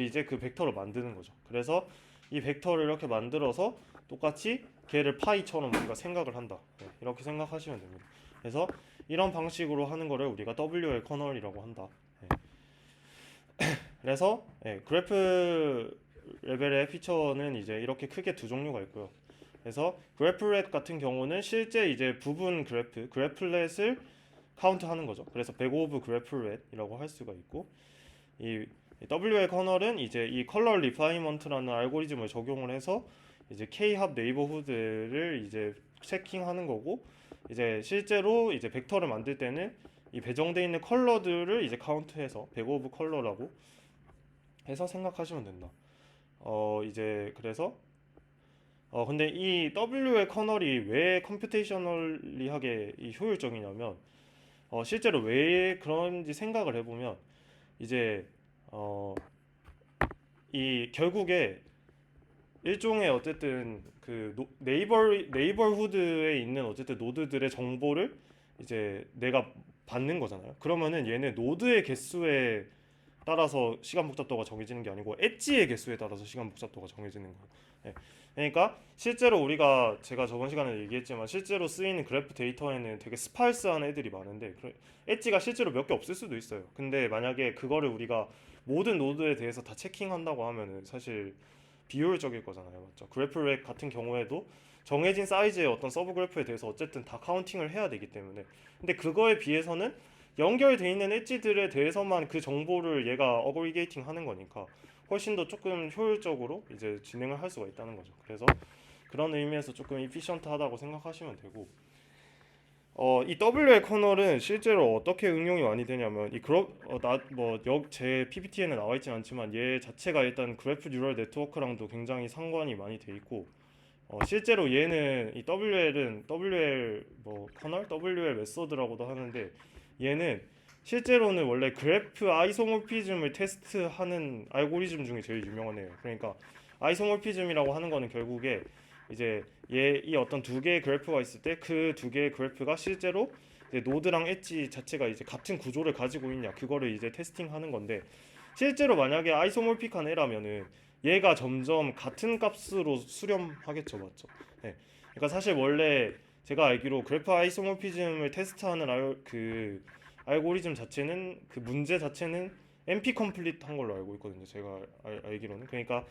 이제 그 벡터로 만드는 거죠. 그래서 이 벡터를 이렇게 만들어서 똑같이 걔를 파이처럼 우리가 생각을 한다. 이렇게 생각하시면 됩니다. 그래서 이런 방식으로 하는 거를 우리가 WL 커널이라고 한다. 그래서 그래프 레벨의 피처는 이제 이렇게 크게 두 종류가 있고요. 그래서 그래플렛 같은 경우는 실제 이제 부분 그래플렛을 카운트하는 거죠. 그래서 백 오브 그래플렛이라고 할 수가 있고, 이 WL 커널은 이제 이 컬러 리파이먼트라는 알고리즘을 적용을 해서 이제 K-합 네이버후드를 이제 체킹하는 거고, 이제 실제로 이제 벡터를 만들 때는 이 배정되어 있는 컬러들을 이제 카운트해서 백 오브 컬러라고 해서 생각하시면 된다. 이제 그래서 근데 이 WL 커널이 왜 컴퓨테이셔널리하게 이 효율적이냐면, 실제로 왜 그런지 생각을 해보면 이제 이 결국에 일종의 어쨌든 그 네이버후드에 있는 어쨌든 노드들의 정보를 이제 내가 받는 거잖아요. 그러면은 얘는 노드의 개수에 따라서 시간 복잡도가 정해지는 게 아니고 엣지의 개수에 따라서 시간 복잡도가 정해지는 거예요. 네. 그러니까 실제로 제가 저번 시간에 얘기했지만 실제로 쓰이는 그래프 데이터에는 되게 스파이스한 애들이 많은데 엣지가 실제로 몇 개 없을 수도 있어요. 근데 만약에 그거를 우리가 모든 노드에 대해서 다 체킹한다고 하면은 사실 비효율적일 거잖아요. 맞죠? 그래프렉 같은 경우에도 정해진 사이즈의 어떤 서브 그래프에 대해서 어쨌든 다 카운팅을 해야 되기 때문에, 근데 그거에 비해서는 연결돼 있는 엣지들에 대해서만 그 정보를 얘가 어그리게이팅 하는 거니까 훨씬 더 조금 효율적으로 이제 진행을 할 수가 있다는 거죠. 그래서 그런 의미에서 조금 이피션트하다고 생각하시면 되고, 이 WL 커널은 실제로 어떻게 응용이 많이 되냐면 제 PPT에는 나와 있진 않지만 얘 자체가 일단 그래프 뉴럴 네트워크랑도 굉장히 상관이 많이 돼 있고, 실제로 얘는 이 WL은 WL 커널, WL 메소드라고도 하는데, 얘는 실제로는 원래 그래프 아이소모피즘을 테스트하는 알고리즘 중에 제일 유명한 애예요. 그러니까 아이소모피즘이라고 하는 거는 결국에 이제 이 어떤 두 개의 그래프가 있을 때 그 두 개의 그래프가 실제로 이제 노드랑 엣지 자체가 이제 같은 구조를 가지고 있냐 그거를 이제 테스팅하는 건데, 실제로 만약에 아이소모픽한 애라면은 얘가 점점 같은 값으로 수렴하겠죠, 맞죠? 네. 그러니까 사실 원래 제가 알기로 그래프 아이소모피즘을 테스트하는 그 알고리즘 자체는 그 문제 자체는 NP 컴플리트 한 걸로 알고 있거든요. 제가 알기로는. 그러니까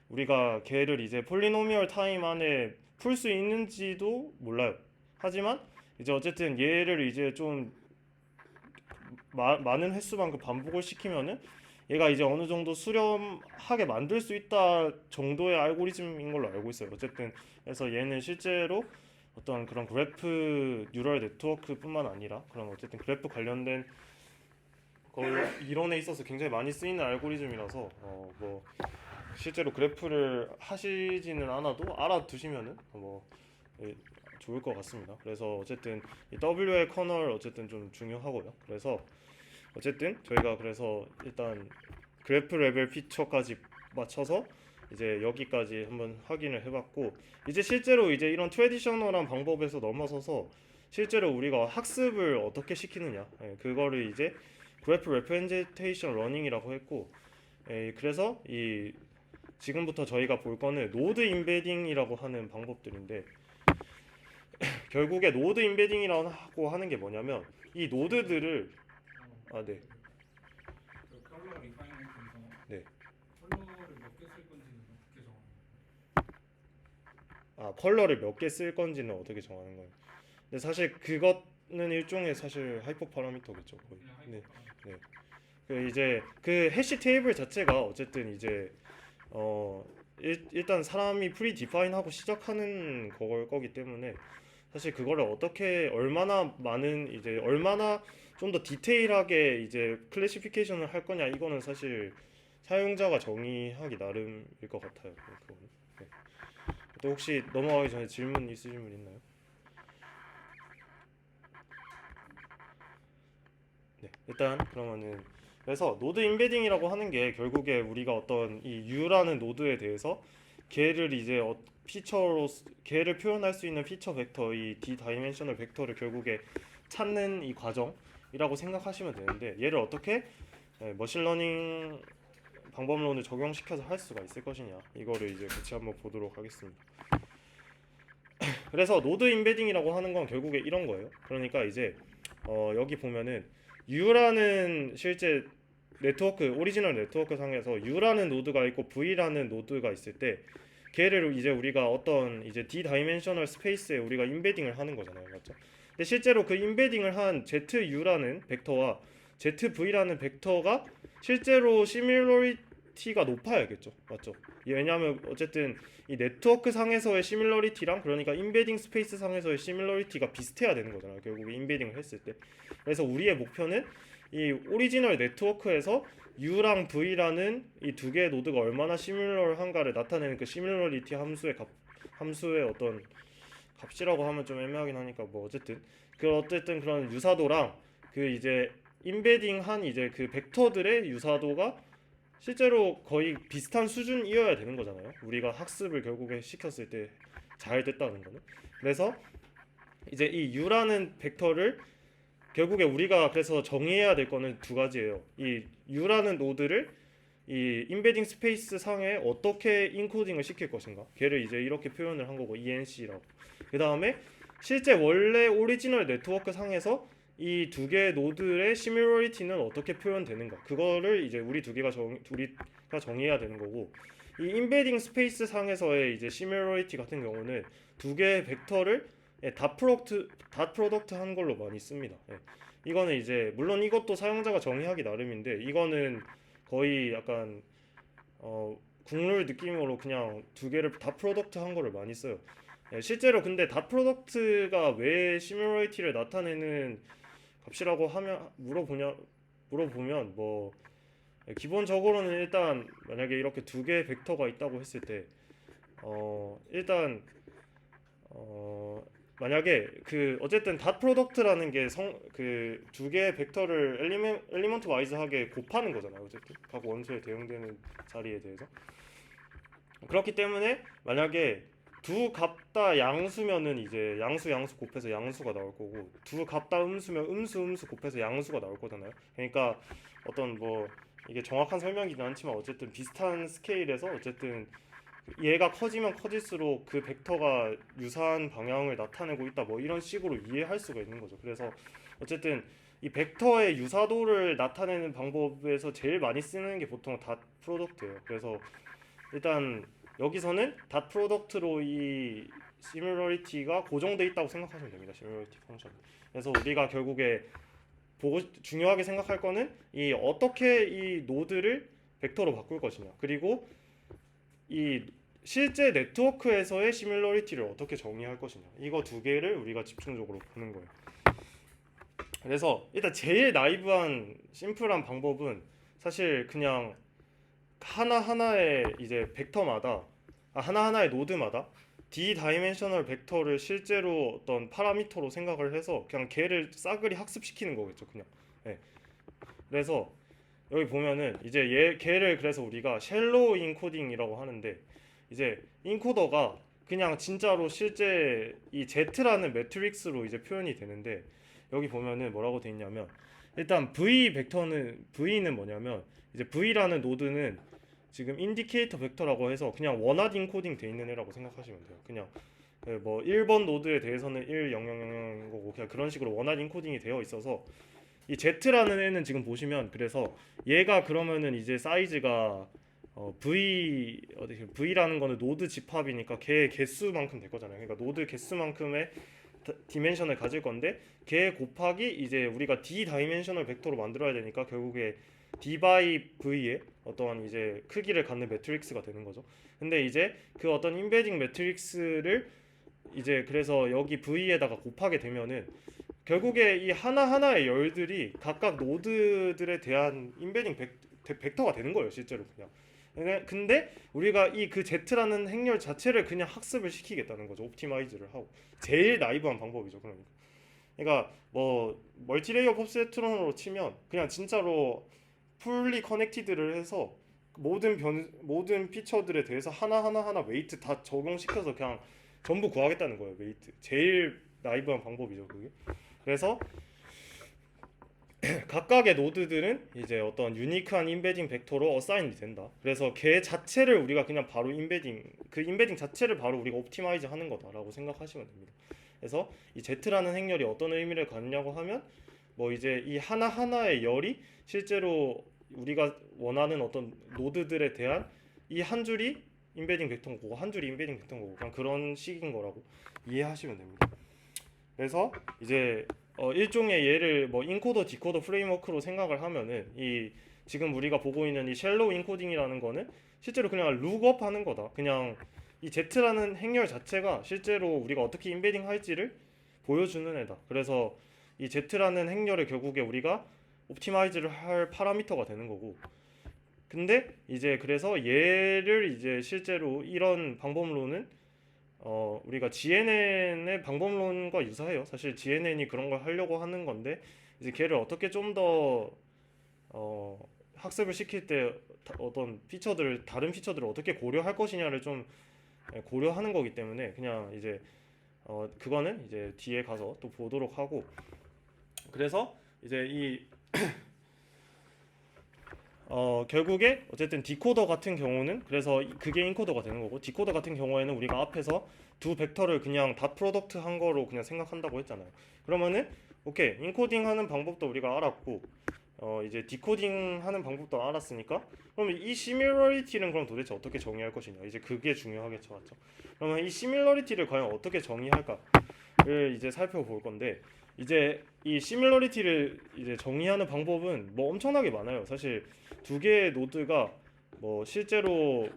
우리가 걔를 이제 폴리노미얼 타임 안에 풀 수 있는지도 몰라요. 하지만 이제 어쨌든 얘를 이제 좀 많은 횟수만큼 반복을 시키면은 얘가 이제 어느 정도 수렴하게 만들 수 있다 정도의 알고리즘인 걸로 알고 있어요. 어쨌든 그래서 얘는 실제로 어떤 그런 그래프 뉴럴 네트워크뿐만 아니라 그런 어쨌든 그래프 관련된 이론에 있어서 굉장히 많이 쓰이는 알고리즘이라서 뭐 실제로 그래프를 하시지는 않아도 알아두시면은 예, 좋을 것 같습니다. 그래서 어쨌든 이 W의 커널 어쨌든 좀 중요하고요. 그래서 어쨌든 저희가 그래서 일단 그래프 레벨 피처까지 맞춰서 이제 여기까지 한번 확인을 해봤고, 이제 실제로 이제 이런 트래디셔널한 방법에서 넘어서서 실제로 우리가 학습을 어떻게 시키느냐, 그거를 이제 그래프 레프레젠테이션 러닝이라고 했고, 그래서 이 지금부터 저희가 볼 거는 노드 임베딩이라고 하는 방법들인데, 결국에 노드 임베딩이라고 하는 게 뭐냐면 이 노드들을 네. 그 컬러 리파이먼트에서 네. 컬러를 몇 개 쓸 건지는 어떻게 정하는 컬러를 몇 개 쓸 건지는 어떻게 정하는 거예요? 근데 사실 그거는 일종의 사실 하이퍼 파라미터겠죠, 거의. 그냥 네. 하이퍼 네. 그 이제 그 해시 테이블 자체가 어쨌든 이제 일단 사람이 프리 디파인하고 시작하는 거기 때문에 사실 그거를 어떻게 얼마나 많은 이제 얼마나 좀 더 디테일하게 이제 클래시피케이션을 할 거냐, 이거는 사실 사용자가 정의하기 나름일 것 같아요. 그거는. 네. 또 혹시 넘어가기 전에 질문 있으신 분 있나요? 네, 일단 그러면은 그래서 노드 임베딩이라고 하는 게 결국에 우리가 어떤 이 U라는 노드에 대해서 걔를 이제 피처로 걔를 표현할 수 있는 피처 벡터, 이 D 다이멘셔널 벡터를 결국에 찾는 이 과정이라고 생각하시면 되는데, 얘를 어떻게 머신러닝 방법론을 적용시켜서 할 수가 있을 것이냐, 이거를 이제 같이 한번 보도록 하겠습니다. 그래서 노드 임베딩이라고 하는 건 결국에 이런 거예요. 그러니까 이제 여기 보면은 U라는 실제 네트워크 오리지널 네트워크 상에서 U라는 노드가 있고 V라는 노드가 있을 때 걔를 이제 우리가 어떤 이제 D 다이멘셔널 스페이스에 우리가 임베딩을 하는 거잖아요, 맞죠? 근데 실제로 그 임베딩을 한 ZU라는 벡터와 ZV라는 벡터가 실제로 시밀러리티가 높아야겠죠, 맞죠? 왜냐하면 어쨌든 이 네트워크 상에서의 시밀러리티랑 그러니까 임베딩 스페이스 상에서의 시밀러리티가 비슷해야 되는 거잖아요, 결국에 임베딩을 했을 때. 그래서 우리의 목표는 이 오리지널 네트워크에서 U랑 V라는 이 두 개의 노드가 얼마나 시밀러한가를 나타내는 그 시밀러리티 함수의 어떤 값이라고 하면 좀 애매하긴 하니까 뭐 어쨌든 그런 유사도랑 그 이제 임베딩한 이제 그 벡터들의 유사도가 실제로 거의 비슷한 수준이어야 되는 거잖아요, 우리가 학습을 결국에 시켰을 때 잘 됐다는 거는. 그래서 이제 이 U라는 벡터를 결국에 우리가 그래서 정의해야 될 거는 두 가지예요. 이 U라는 노드를 이 임베딩 스페이스 상에 어떻게 인코딩을 시킬 것인가, 걔를 이제 이렇게 표현을 한 거고, ENC라고. 그 다음에 실제 원래 오리지널 네트워크 상에서 이 두 개의 노드의 시밀러리티는 어떻게 표현되는가, 그거를 이제 우리가 정의해야 되는 거고, 이 임베딩 스페이스 상에서의 이제 시밀러리티 같은 경우는 두 개의 벡터를 닷 프로덕트 한 걸로 많이 씁니다. 이거는 이제 물론 이것도 사용자가 정의하기 나름인데, 이거는 거의 약간 국룰 느낌으로 그냥 두 개를 닷 프로덕트 한 거를 많이 써요. 실제로 근데 닷 프로덕트가 왜 시뮬러리티를 나타내는 값이라고 하면 물어보면 뭐 기본적으로는 일단 만약에 이렇게 두 개의 벡터가 있다고 했을 때 일단 만약에 그 어쨌든 닷 프로덕트라는 게 그 두 개의 벡터를 엘리먼트 와이즈하게 곱하는 거잖아요. 어쨌든 각 원소에 대응되는 자리에 대해서. 그렇기 때문에 만약에 두 값 다 양수면은 이제 양수 곱해서 양수가 나올 거고, 두 값 다 음수면 음수 곱해서 양수가 나올 거잖아요. 그러니까 어떤 뭐 이게 정확한 설명이긴 않지만 어쨌든 비슷한 스케일에서 어쨌든 얘가 커지면 커질수록 그 벡터가 유사한 방향을 나타내고 있다, 뭐 이런 식으로 이해할 수가 있는 거죠. 그래서 어쨌든 이 벡터의 유사도를 나타내는 방법에서 제일 많이 쓰는 게 보통 닷 프로덕트예요. 그래서 일단 여기서는 닷 프로덕트로 이 시뮬러리티가 고정돼 있다고 생각하시면 됩니다. 시뮬러리티 펑션. 그래서 우리가 결국에 중요하게 생각할 거는 이 어떻게 이 노드를 벡터로 바꿀 것이냐, 그리고 이 실제 네트워크에서의 시뮬러리티를 어떻게 정의할 것이냐, 이거 두 개를 우리가 집중적으로 보는 거예요. 그래서 일단 제일 나이브한 심플한 방법은 사실 그냥 하나하나의 이제 벡터마다 하나하나의 노드마다 d 다이멘셔널 벡터를 실제로 어떤 파라미터로 생각을 해서 그냥 걔를 싸그리 학습시키는 거겠죠, 그냥. 네. 그래서 여기 보면은 이제 걔를 그래서 우리가 쉘로우 인코딩이라고 하는데, 이제 인코더가 그냥 진짜로 실제 이 Z라는 매트릭스로 이제 표현이 되는데, 여기 보면은 뭐라고 돼 있냐면, 일단 V는 뭐냐면, 이제 V라는 노드는 지금 인디케이터 벡터라고 해서 그냥 원핫 인코딩 돼 있는 애라고 생각하시면 돼요. 그냥 뭐 1번 노드에 대해서는 1, 0, 0, 0, 0 거고, 그냥 그런 식으로 원핫 인코딩이 되어 있어서, 이 Z라는 애는 지금 보시면, 그래서 얘가 그러면은 이제 사이즈가 V라는 거는 노드 집합이니까 걔 개수만큼 될 거잖아요. 그러니까 노드 개수만큼의 디멘션을 가질 건데, 걔 곱하기 이제 우리가 D 다이멘셔널 벡터로 만들어야 되니까 결국에 D by V의 어떠한 이제 크기를 갖는 매트릭스가 되는 거죠. 근데 이제 그 어떤 인베딩 매트릭스를 이제 그래서 여기 V에다가 곱하게 되면은 결국에 이 하나하나의 열들이 각각 노드들에 대한 인베딩 벡터가 되는 거예요, 실제로 그냥. 근데 우리가 이 그 Z라는 행렬 자체를 그냥 학습을 시키겠다는 거죠. 옵티마이즈를 하고. 제일 나이브한 방법이죠, 그러니까 뭐 멀티레이어 펍세트론으로 치면 그냥 진짜로 풀리 커넥티드를 해서 모든 피처들에 대해서 하나 웨이트 다 적용시켜서 그냥 전부 구하겠다는 거예요, 웨이트. 제일 나이브한 방법이죠, 그게. 그래서 각각의 노드들은 이제 어떤 유니크한 인베딩 벡터로 어사인이 된다. 그래서 걔 자체를 우리가 그냥 바로 그 인베딩 자체를 바로 우리가 옵티마이즈 하는 거다라고 생각하시면 됩니다. 그래서 이 Z라는 행렬이 어떤 의미를 갖냐고 하면, 뭐 이제 이 하나하나의 열이 실제로 우리가 원하는 어떤 노드들에 대한 이 한 줄이 인베딩 벡터인 거고, 한 줄이 인베딩 벡터인 거고, 그냥 그런 식인 거라고 이해하시면 됩니다. 그래서 이제 일종의 얘를 뭐 인코더 디코더 프레임워크로 생각을 하면은, 이 지금 우리가 보고 있는 이 쉘로우 인코딩이라는 거는 실제로 그냥 룩업 하는 거다. 그냥 이 Z라는 행렬 자체가 실제로 우리가 어떻게 인베딩 할지를 보여주는 애다. 그래서 이 Z라는 행렬을 결국에 우리가 옵티마이즈를 할 파라미터가 되는 거고, 근데 이제 그래서 얘를 이제 실제로 이런 방법론은 우리가 GNN의 방법론과 유사해요. 사실 GNN이 그런 걸 하려고 하는 건데, 이제 걔를 어떻게 좀 더 학습을 시킬 때 어떤 다른 피처들을 어떻게 고려할 것이냐를 좀 고려하는 거기 때문에, 그냥 이제 그거는 이제 뒤에 가서 또 보도록 하고. 그래서 이제 이 결국에 어쨌든 디코더 같은 경우는, 그래서 그게 인코더가 되는 거고, 디코더 같은 경우에는 우리가 앞에서 두 벡터를 그냥 닷 프로덕트 한 거로 그냥 생각한다고 했잖아요. 그러면은 오케이, 인코딩 하는 방법도 우리가 알았고, 이제 디코딩 하는 방법도 알았으니까, 그럼 이 시뮬러리티는 그럼 도대체 어떻게 정의할 것이냐, 이제 그게 중요하겠죠, 맞죠? 그러면 이 시뮬러리티를 과연 어떻게 정의할까를 이제 살펴볼 건데, 이제 이 시뮬러리티를 이제 정의하는 방법은 뭐 엄청나게 많아요. 사실 두 개의 노드가 뭐 실제로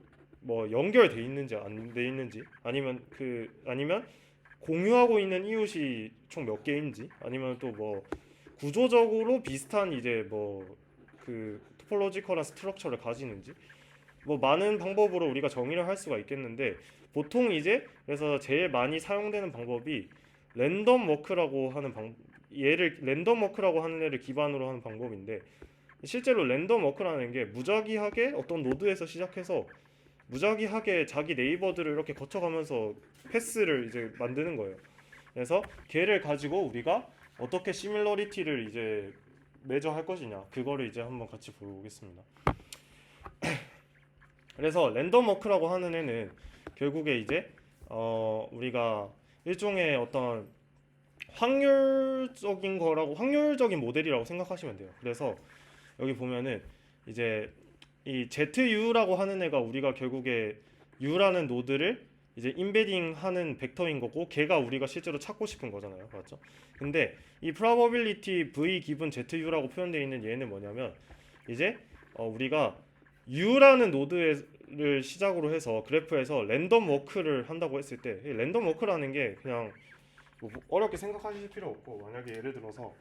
뭐 연결돼 있는지 안 돼 있는지, 아니면 공유하고 있는 이웃이 총 몇 개인지, 아니면 또 뭐 구조적으로 비슷한 이제 뭐 그 토폴로지컬한 스트럭처를 가지는지, 뭐 많은 방법으로 우리가 정의를 할 수가 있겠는데, 보통 이제 그래서 제일 많이 사용되는 방법이 랜덤 워크라고 하는 랜덤 워크라고 하는 애를 기반으로 하는 방법인데, 실제로 랜덤 워크라는 게 무작위하게 어떤 노드에서 시작해서 무작위하게 자기 네이버들을 이렇게 거쳐가면서 패스를 이제 만드는 거예요. 그래서 걔를 가지고 우리가 어떻게 시밀러리티를 이제 매저할 것이냐, 그거를 이제 한번 같이 보겠습니다. 그래서 랜덤 워크라고 하는 애는 결국에 이제 우리가 일종의 어떤 확률적인 거라고, 확률적인 모델이라고 생각하시면 돼요. 그래서 여기 보면은 이제 이 ZU라고 하는 애가 우리가 결국에 U라는 노드를 이제 인베딩하는 벡터인 거고, 걔가 우리가 실제로 찾고 싶은 거잖아요, 맞죠? 근데 이 probability v 기분 ZU라고 표현되어 있는 얘는 뭐냐면, 이제 우리가 U라는 노드를 시작으로 해서 그래프에서 랜덤 워크를 한다고 했을 때, 이 랜덤 워크라는 게 그냥 뭐 어렵게 생각하실 필요 없고, 만약에 예를 들어서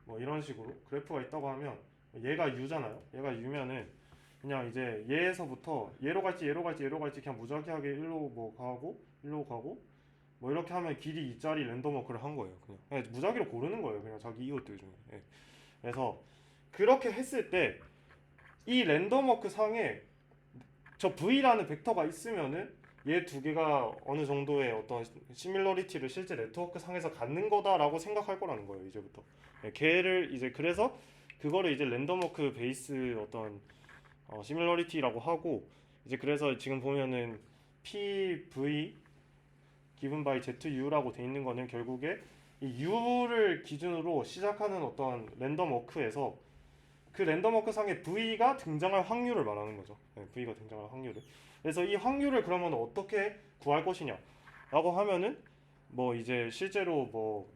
뭐 이런 식으로 그래프가 있다고 하면, 얘가 U잖아요. 얘가 U면은 그냥 이제 얘에서부터 얘로 갈지 그냥 무작위하게 일로 뭐 가고 일로 가고 뭐 이렇게 하면 길이 2짜리 랜덤 워크를 한 거예요. 그냥 무작위로 고르는 거예요. 그냥 자기 이웃들 중에. 예. 그래서 그렇게 했을 때 이 랜덤 워크 상에 저 V라는 벡터가 있으면은 얘 두 개가 어느 정도의 어떤 시밀러리티를 실제 네트워크 상에서 갖는 거다라고 생각할 거라는 거예요, 이제부터. 예, 걔를 이제 그래서 그거를 이제 랜덤 워크 베이스 어떤 시밀러리티라고 하고, 이제 그래서 지금 보면은 PV given by ZU라고 돼 있는 거는 결국에 이 U를 기준으로 시작하는 어떤 랜덤 워크에서 그 랜덤 워크 상에 V가 등장할 확률을 말하는 거죠. 네, V가 등장할 확률을. 그래서 이 확률을 그러면 어떻게 구할 것이냐라고 하면은 뭐 이제 실제로 뭐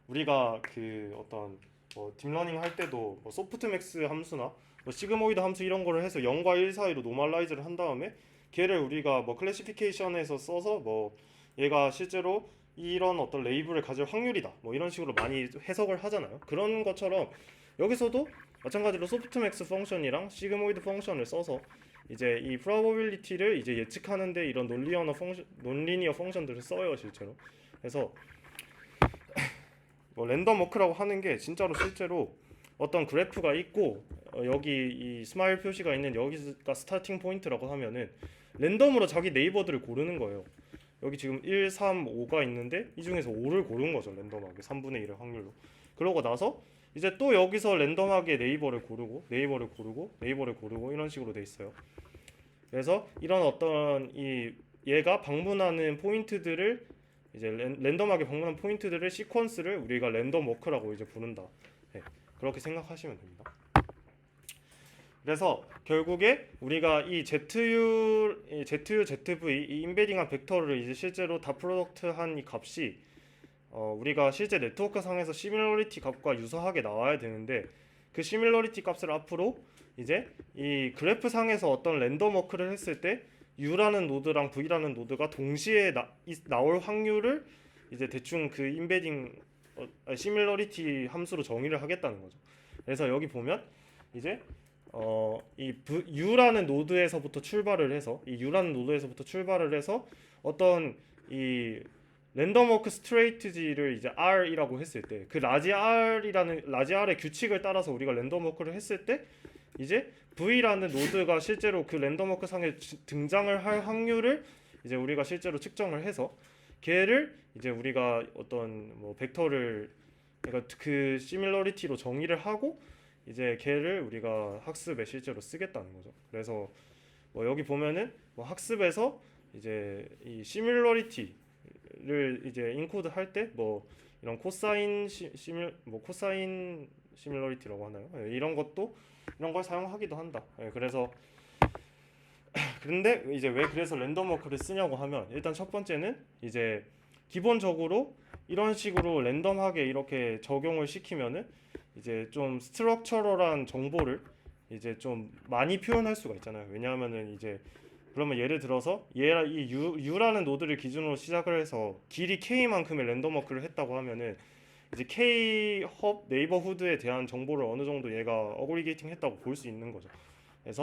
우리가 그 어떤 뭐 딥러닝 할 때도 뭐 소프트맥스 함수나 뭐 시그모이드 함수 이런 거를 해서 0과 1 사이로 노멀라이즈를 한 다음에 걔를 우리가 뭐 클래시피케이션에서 써서 뭐 얘가 실제로 이런 어떤 레이블을 가질 확률이다 뭐 이런 식으로 많이 해석을 하잖아요. 그런 것처럼 여기서도 마찬가지로 소프트맥스 펑션이랑 시그모이드 펑션을 써서 이제 이 probability를 이제 예측하는데 이런 논리니어 펑션들을 써요, 실제로. 그래서 뭐 랜덤 워크라고 하는 게 진짜로 실제로 어떤 그래프가 있고 여기 이 스마일 표시가 있는 여기가 스타팅 포인트라고 하면은 랜덤으로 자기 네이버들을 고르는 거예요. 여기 지금 1, 3, 5가 있는데 이 중에서 5를 고른 거죠, 랜덤하게 3분의 1의 확률로. 그러고 나서 이제 또 여기서 랜덤하게 네이버를 고르고 이런 식으로 돼 있어요. 그래서 이런 어떤 이 얘가 방문하는 포인트들을 이제 랜덤하게 방문한 포인트들의 시퀀스를 우리가 랜덤 워크라고 이제 부른다. 네, 그렇게 생각하시면 됩니다. 그래서 결국에 우리가 이 ZU, ZV 이 인베딩한 벡터를 이제 실제로 다 프로덕트한 이 값이 우리가 실제 네트워크 상에서 시밀러리티 값과 유사하게 나와야 되는데, 그 시밀러리티 값을 앞으로 이제 이 그래프 상에서 어떤 랜덤 워크를 했을 때 U라는 노드랑 V라는 노드가 동시에 나올 확률을 이제 대충 그 인베딩 시밀러리티 함수로 정의를 하겠다는 거죠. 그래서 여기 보면 이제 이 U라는 노드에서부터 출발을 해서 어떤 이 랜덤 워크 스트레이트지를 이제 R이라고 했을 때, 그 라지 R의 규칙을 따라서 우리가 랜덤 워크를 했을 때 이제 V라는 노드가 실제로 그 랜덤 워크 상에 등장을 할 확률을 이제 우리가 실제로 측정을 해서 걔를 이제 우리가 어떤 뭐 벡터를, 그러니까 그 시밀러리티로 정의를 하고 이제 걔를 우리가 학습에 실제로 쓰겠다는 거죠. 그래서 뭐 여기 보면은 뭐 학습에서 이제 이 시밀러리티를 이제 인코드 할 때 뭐 이런 코사인 시밀러리티라고 하나요? 네, 이런 걸 사용하기도 한다. 네, 그래서 근데 이제 왜 그래서 랜덤 워크를 쓰냐고 하면, 일단 첫 번째는 이제 기본적으로 이런 식으로 랜덤하게 이렇게 적용을 시키면은 이제 좀 스트럭처럴한 정보를 이제 좀 많이 표현할 수가 있잖아요. 왜냐하면은 이제 그러면 예를 들어서 이 U라는 노드를 기준으로 시작을 해서 길이 K만큼의 랜덤 워크를 했다고 하면은 이제 K-헙 네이버후드에 대한 정보를 어느 정도 얘가 어그리게이팅 했다고 볼 수 있는 거죠. 그래서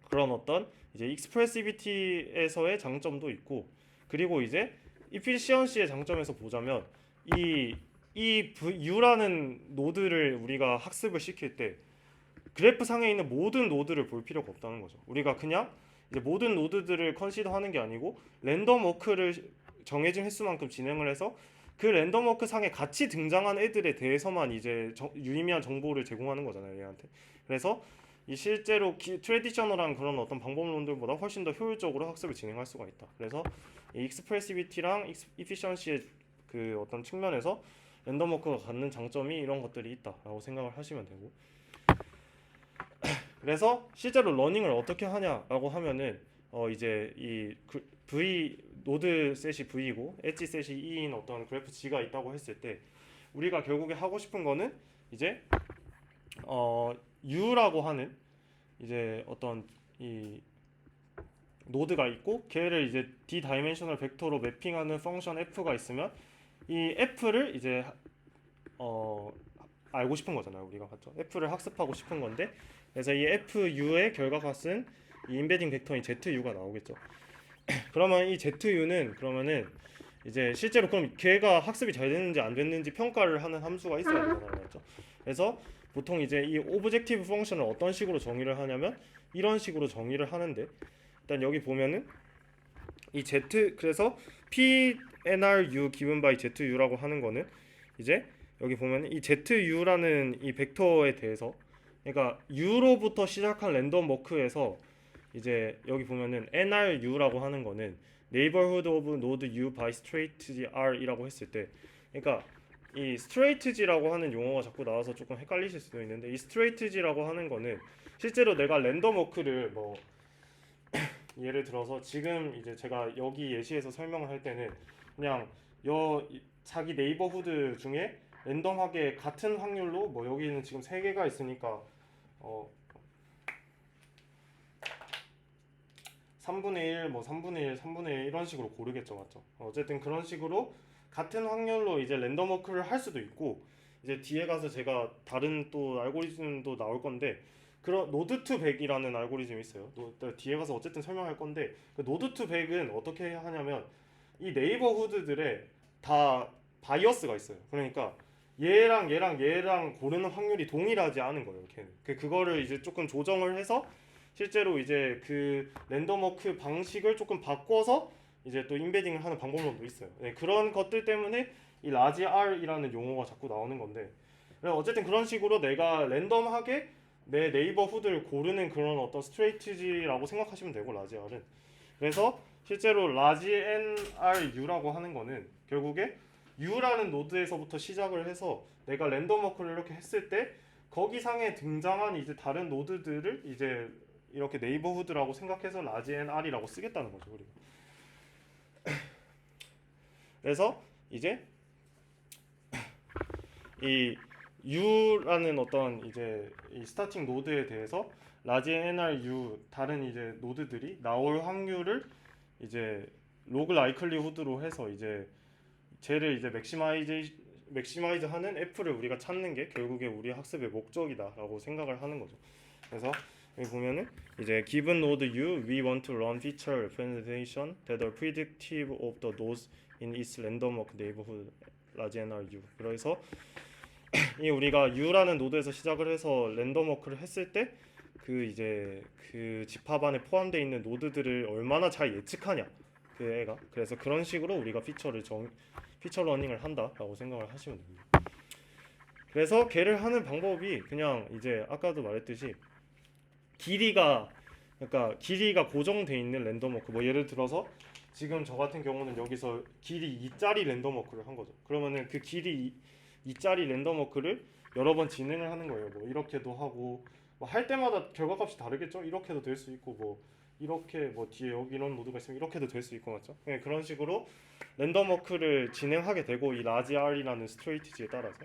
그런 어떤 이제 익스프레시비티에서의 장점도 있고, 그리고 이제 이피시언시의 장점에서 보자면 이 U라는 노드를 우리가 학습을 시킬 때 그래프 상에 있는 모든 노드를 볼 필요가 없다는 거죠. 우리가 그냥 이제 모든 노드들을 컨시더하는 게 아니고 랜덤 워크를 정해진 횟수만큼 진행을 해서 그 랜덤 워크 상에 같이 등장한 애들에 대해서만 이제 유의미한 정보를 제공하는 거잖아요, 얘한테. 그래서 이 실제로 트레디셔널한 그런 어떤 방법론들보다 훨씬 더 효율적으로 학습을 진행할 수가 있다. 그래서 이 익스프레시비티랑 이피션시의 그 어떤 측면에서 랜덤 워크가 갖는 장점이 이런 것들이 있다라고 생각을 하시면 되고, 그래서 실제로 러닝을 어떻게 하냐라고 하면은 이제 이 V 노드 셋이 V이고 엣지 셋이 E인 어떤 그래프 G가 있다고 했을 때 우리가 결국에 하고 싶은 거는 이제 U라고 하는 이제 어떤 이 노드가 있고 걔를 이제 D 다이멘셔널 벡터로 매핑하는 펑션 F가 있으면 이 F를 이제 알고 싶은 거잖아요. 우리가 맞죠? F를 학습하고 싶은 건데, 그래서 이 FU의 결과값은 이 인베딩 벡터인 ZU가 나오겠죠. 그러면 이 ZU는 그러면은 이제 실제로 그럼 걔가 학습이 잘 됐는지 안 됐는지 평가를 하는 함수가 있어야 되잖아요, 맞죠? 그래서 보통 이제 이 오브젝티브 펑션을 어떤 식으로 정의를 하냐면 이런 식으로 정의를 하는데, 일단 여기 보면은 이 Z, 그래서 PNRU given by ZU라고 하는 거는 이제 여기 보면 이 ZU라는 이 벡터에 대해서, 그러니까 U로부터 시작한 랜덤 워크에서 이제 여기 보면은 NRU라고 하는 거는 Neighborhood of Node U by Straightg R이라고 했을 때, 그러니까 이 straightg라고 하는 용어가 자꾸 나와서 조금 헷갈리실 수도 있는데, 이 straightg라고 하는 거는 실제로 내가 랜덤 워크를 뭐 예를 들어서 지금 이제 제가 여기 예시에서 설명을 할 때는 그냥 자기 네이버후드 중에 랜덤하게 같은 확률로 뭐 여기는 지금 3개가 있으니까 3분의 1, 뭐 3분의 1, 3분의 1 이런 식으로 고르겠죠, 맞죠? 어쨌든 그런 식으로 같은 확률로 이제 랜덤 워크를 할 수도 있고, 이제 뒤에 가서 제가 다른 또 알고리즘도 나올 건데, 그런 노드 투 백이라는 알고리즘이 있어요. 뒤에 가서 어쨌든 설명할 건데, 그 노드 투 백은 어떻게 하냐면 이 네이버후드들에 다 바이어스가 있어요. 그러니까 얘랑 고르는 확률이 동일하지 않은 거예요. 걔는. 그거를 이제 조금 조정을 해서 실제로 이제 그 랜덤 워크 방식을 조금 바꿔서 이제 또 인베딩을 하는 방법론도 있어요. 네, 그런 것들 때문에 이 라지 R이라는 용어가 자꾸 나오는 건데, 어쨌든 그런 식으로 내가 랜덤하게 내 네이버후드를 고르는 그런 어떤 스트레이트지라고 생각하시면 되고, 라지 R은. 그래서 실제로 라지 NRU라고 하는 거는 결국에 U라는 노드에서부터 시작을 해서 내가 랜덤 워크를 이렇게 했을 때 거기 상에 등장한 이제 다른 노드들을 이제 이렇게 네이버후드라고 생각해서 라지 NR이라고 쓰겠다는 거죠, 우리가. 그래서 이제 이 U라는 어떤 이제 이 스타팅 노드에 대해서 라지 NRU 다른 이제 노드들이 나올 확률을 이제 로그 라이클리후드로 해서 이제 쟤를 이제 맥시마이즈 하는 F를 우리가 찾는 게 결국에 우리 학습의 목적이다라고 생각을 하는 거죠. 그래서 여기 보면은 이제 given node U, we want to run feature representation that are predictive of the nodes in its random walk neighborhood large NRU. 그래서 이 우리가 U라는 노드에서 시작을 해서 랜덤 워크를 했을 때 그 이제 그 집합 안에 포함되어 있는 노드들을 얼마나 잘 예측하냐, 그 애가. 그래서 그런 식으로 우리가 피처 러닝을 한다라고 생각을 하시면 됩니다. 그래서 걔를 하는 방법이 그냥 이제 아까도 말했듯이 길이가 고정돼 있는 랜덤 워크, 뭐 예를 들어서 지금 저 같은 경우는 여기서 길이 2짜리 랜덤 워크를 한 거죠. 그러면은 그 길이 2짜리 랜덤 워크를 여러 번 진행을 하는 거예요. 뭐 이렇게도 하고, 뭐 할 때마다 결과값이 다르겠죠. 이렇게도 될 수 있고, 뭐 이렇게 뭐 뒤에 여기 이런 노드가 있으면 이렇게도 될 수 있고, 맞죠? 네, 그런 식으로 랜덤 워크를 진행하게 되고, 이 라지 R이라는 스트레이트지에 따라서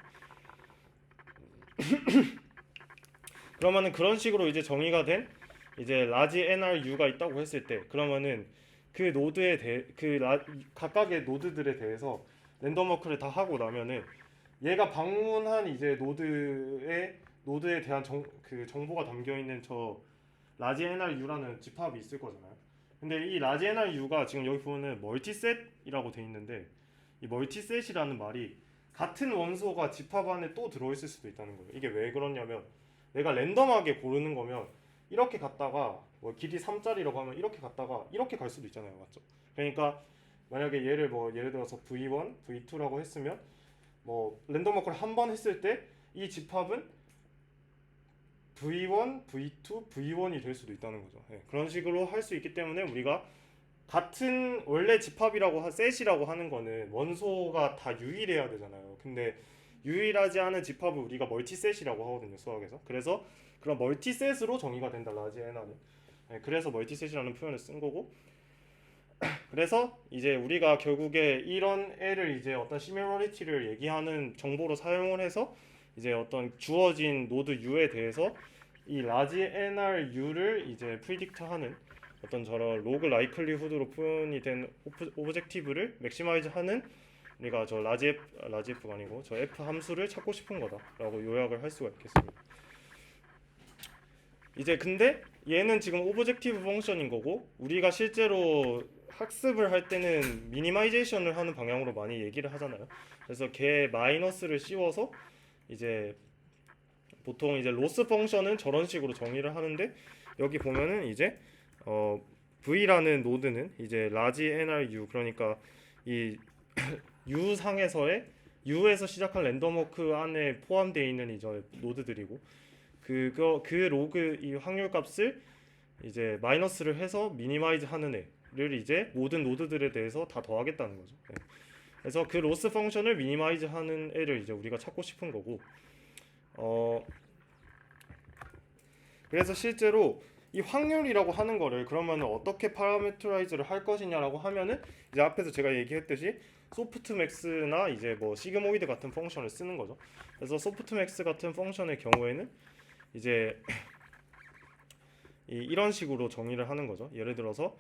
그러면은 그런 식으로 이제 정의가 된 이제 라지 NRU가 있다고 했을 때, 그러면은 그 노드에 각각의 노드들에 대해서 랜덤 워크를 다 하고 나면은 얘가 방문한 이제 노드에 대한 그 정보가 담겨 있는 저 라지 NRU라는 집합이 있을 거잖아요. 근데 이 라지 NRU가 지금 여기 보면은 멀티셋이라고 돼 있는데 이 멀티셋이라는 말이 같은 원소가 집합 안에 또 들어있을 수도 있다는 거예요. 이게 왜 그러냐면 내가 랜덤하게 고르는 거면 이렇게 갔다가 뭐 길이 3짜리라고 하면 이렇게 갔다가 이렇게 갈 수도 있잖아요, 맞죠? 그러니까 만약에 예를 들어서 V1, V2라고 했으면 뭐 랜덤 워크를 한 번 했을 때 이 집합은 V1, V2, V1이 될 수도 있다는 거죠. 예, 그런 식으로 할 수 있기 때문에 우리가 같은 원래 집합이라고 셋이라고 하는 거는 원소가 다 유일해야 되잖아요. 근데 유일하지 않은 집합을 우리가 멀티셋이라고 하거든요, 수학에서. 그래서 그런 멀티셋으로 정의가 된다, 라지 NR은. 예, 그래서 멀티셋이라는 표현을 쓴 거고. 그래서 이제 우리가 결국에 이런 애를 이제 어떤 시뮬러리티를 얘기하는 정보로 사용을 해서 이제 어떤 주어진 노드 U에 대해서 이 라지 NRU를 이제 프리딕트하는 어떤 저런 로그 라이클리후드로 표현이 된 오브젝티브를 맥시마이즈하는 우리가 저 라지 F가 아니고 저 F 함수를 찾고 싶은 거다라고 요약을 할 수가 있겠습니다. 이제 근데 얘는 지금 오브젝티브 펑션인 거고 우리가 실제로 학습을 할 때는 미니마이제이션을 하는 방향으로 많이 얘기를 하잖아요. 그래서 걔 마이너스를 씌워서 이제 보통 이제 로스 펑션은 저런 식으로 정의를 하는데 여기 보면은 이제 V라는 노드는 이제 라지 NRU 그러니까 이 U 상에서의 U에서 시작한 랜덤 워크 안에 포함되어 있는 이제 노드들이고 그 로그 이 확률 값을 이제 마이너스를 해서 미니마이즈 하는 애를 이제 모든 노드들에 대해서 다 더하겠다는 거죠. 네. 그래서 그 로스 펑션을 미니마이즈 하는 애를 이제 우리가 찾고 싶은 거고 그래서 실제로 이 확률이라고 하는 거를 그러면 어떻게 파라메트라이즈를 할 것이냐라고 하면은 이제 앞에서 제가 얘기했듯이 소프트맥스나 이제 뭐 시그모이드 같은 펑션을 쓰는 거죠. 그래서 소프트맥스 같은 펑션의 경우에는 이제 이런 식으로 정의를 하는 거죠. 예를 들어서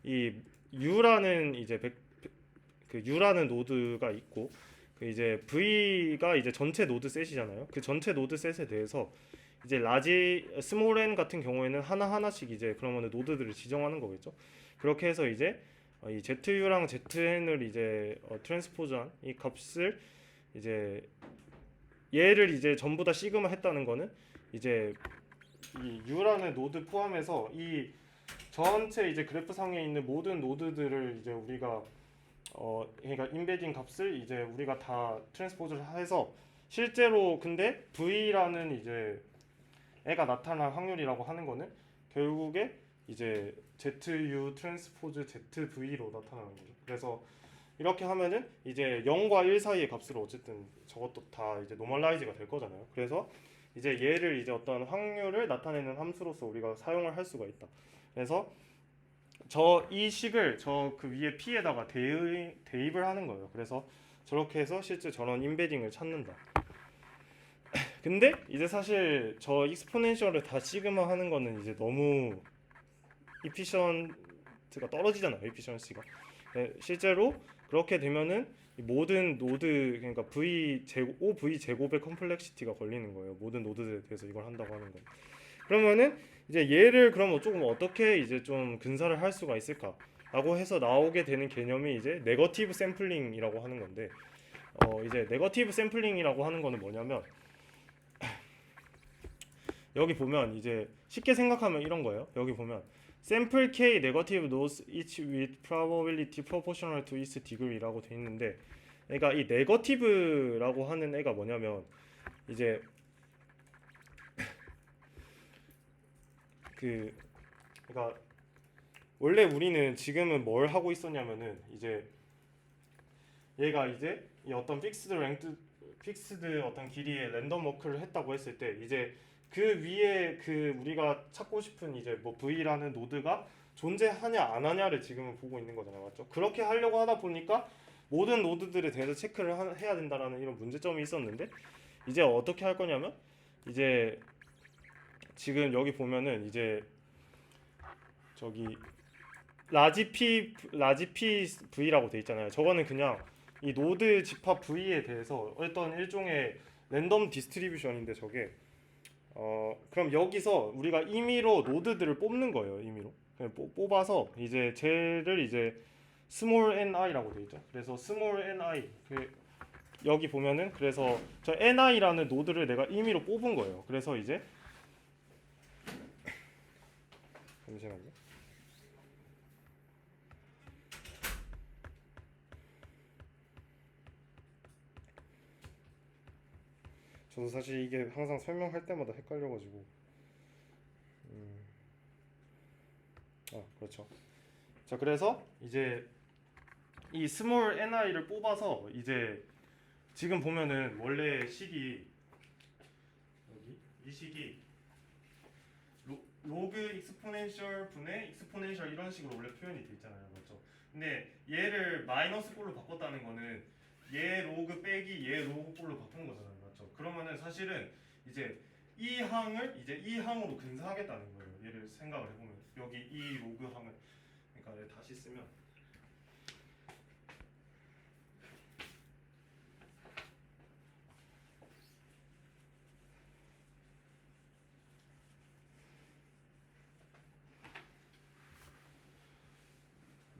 이 U라는 이제 그 U라는 노드가 있고 그 이제 V가 이제 전체 노드 셋이잖아요. 그 전체 노드 셋에 대해서 이제 라지 스몰 n 같은 경우에는 하나하나씩 이제 그러면 노드들을 지정하는 거겠죠. 그렇게 해서 이제 이 ZU랑 ZN을 이제 트랜스포즈한 이 값을 이제 얘를 이제 전부 다 시그마 했다는 거는 이제 이 U라는 노드 포함해서 이 전체 이제 그래프 상에 있는 모든 노드들을 이제 우리가 그러니까 인베딩 값을 이제 우리가 다 트랜스포즈를 해서 실제로 근데 V라는 이제 애가 나타날 확률이라고 하는 거는 결국에 이제 ZU 트랜스포즈 ZV로 나타나는 거죠. 그래서 이렇게 하면은 이제 0과 1 사이의 값으로 어쨌든 저것도 다 이제 노멀라이즈가 될 거잖아요. 그래서 이제 얘를 이제 어떤 확률을 나타내는 함수로서 우리가 사용을 할 수가 있다. 그래서 이 식을 저 그 위에 P에다가 대입을 하는 거예요. 그래서 저렇게 해서 실제 저런 인베딩을 찾는다. 근데 이제 사실 저 익스포넨셜을 다 시그마 하는 거는 이제 너무 이피션트가 떨어지잖아요. 이피션시가. 네, 실제로 그렇게 되면은 모든 노드 그러니까 OV 제곱의 컴플렉시티가 걸리는 거예요. 모든 노드에 대해서 이걸 한다고 하는 거예요. 그러면은 이제 얘를 그럼 조금 어떻게 이제 좀 근사를 할 수가 있을까라고 해서 나오게 되는 개념이 이제 네거티브 샘플링이라고 하는 건데 이제 네거티브 샘플링이라고 하는 거는 뭐냐면 여기 보면 이제 쉽게 생각하면 이런 거예요. 여기 보면 sample k negative nodes each with probability proportional to its degree라고 돼 있는데 그러니까 이 negative라고 하는 애가 뭐냐면 이제 그러니까 원래 우리는 지금은 뭘 하고 있었냐면은 이제 얘가 이제 이 어떤 픽스드 어떤 길이의 랜덤 워크를 했다고 했을 때 이제 그 위에 그 우리가 찾고 싶은 이제 뭐 V라는 노드가 존재하냐 안 하냐를 지금은 보고 있는 거잖아요, 맞죠? 그렇게 하려고 하다 보니까 모든 노드들에 대해서 체크를 해야 된다라는 이런 문제점이 있었는데 이제 어떻게 할 거냐면 이제 지금 여기 보면은 이제 저기 라지 P V라고 돼 있잖아요. 저거는 그냥 이 노드 집합 V에 대해서 어떤 일종의 랜덤 디스트리뷰션인데 저게 그럼 여기서 우리가 임의로 노드들을 뽑는 거예요. 임의로 그냥 뽑아서 이제 쟤를 이제 스몰 ni라고 돼 있죠. 그래서 스몰 ni 여기 보면은 그래서 저 ni라는 노드를 내가 임의로 뽑은 거예요. 그래서 이제 잠시만요. 저도 사실 이게 항상 설명할 때마다 헷갈려가지고 그렇죠. 자 그래서 이제 이 스몰 ni를 뽑아서 이제 지금 보면은 원래 식이 여기 이 식이 로그 익스포넨셜 분의 익스포넨셜 이런 식으로 원래 표현이 돼 있잖아요, 맞죠? 근데 얘를 마이너스 꼴로 바꿨다는 거는 얘 로그 빼기 얘 로그 꼴로 바꾼 거잖아요, 맞죠? 그러면은 사실은 이제 이 항을 이제 이 항으로 근사하겠다는 거예요. 얘를 생각을 해보면 여기 이 로그 항을 그러니까 얘 다시 쓰면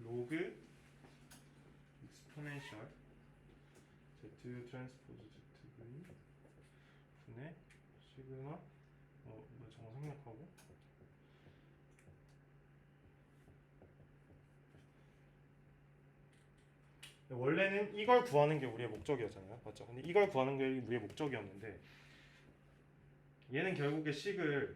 로그 익스포넨셜 z 트랜스포즈 zv 분의 시그마 정상역하고 원래는 이걸 구하는 게 우리의 목적이었잖아요, 맞죠? 근데 이걸 구하는 게 우리의 목적이었는데 얘는 결국에 식을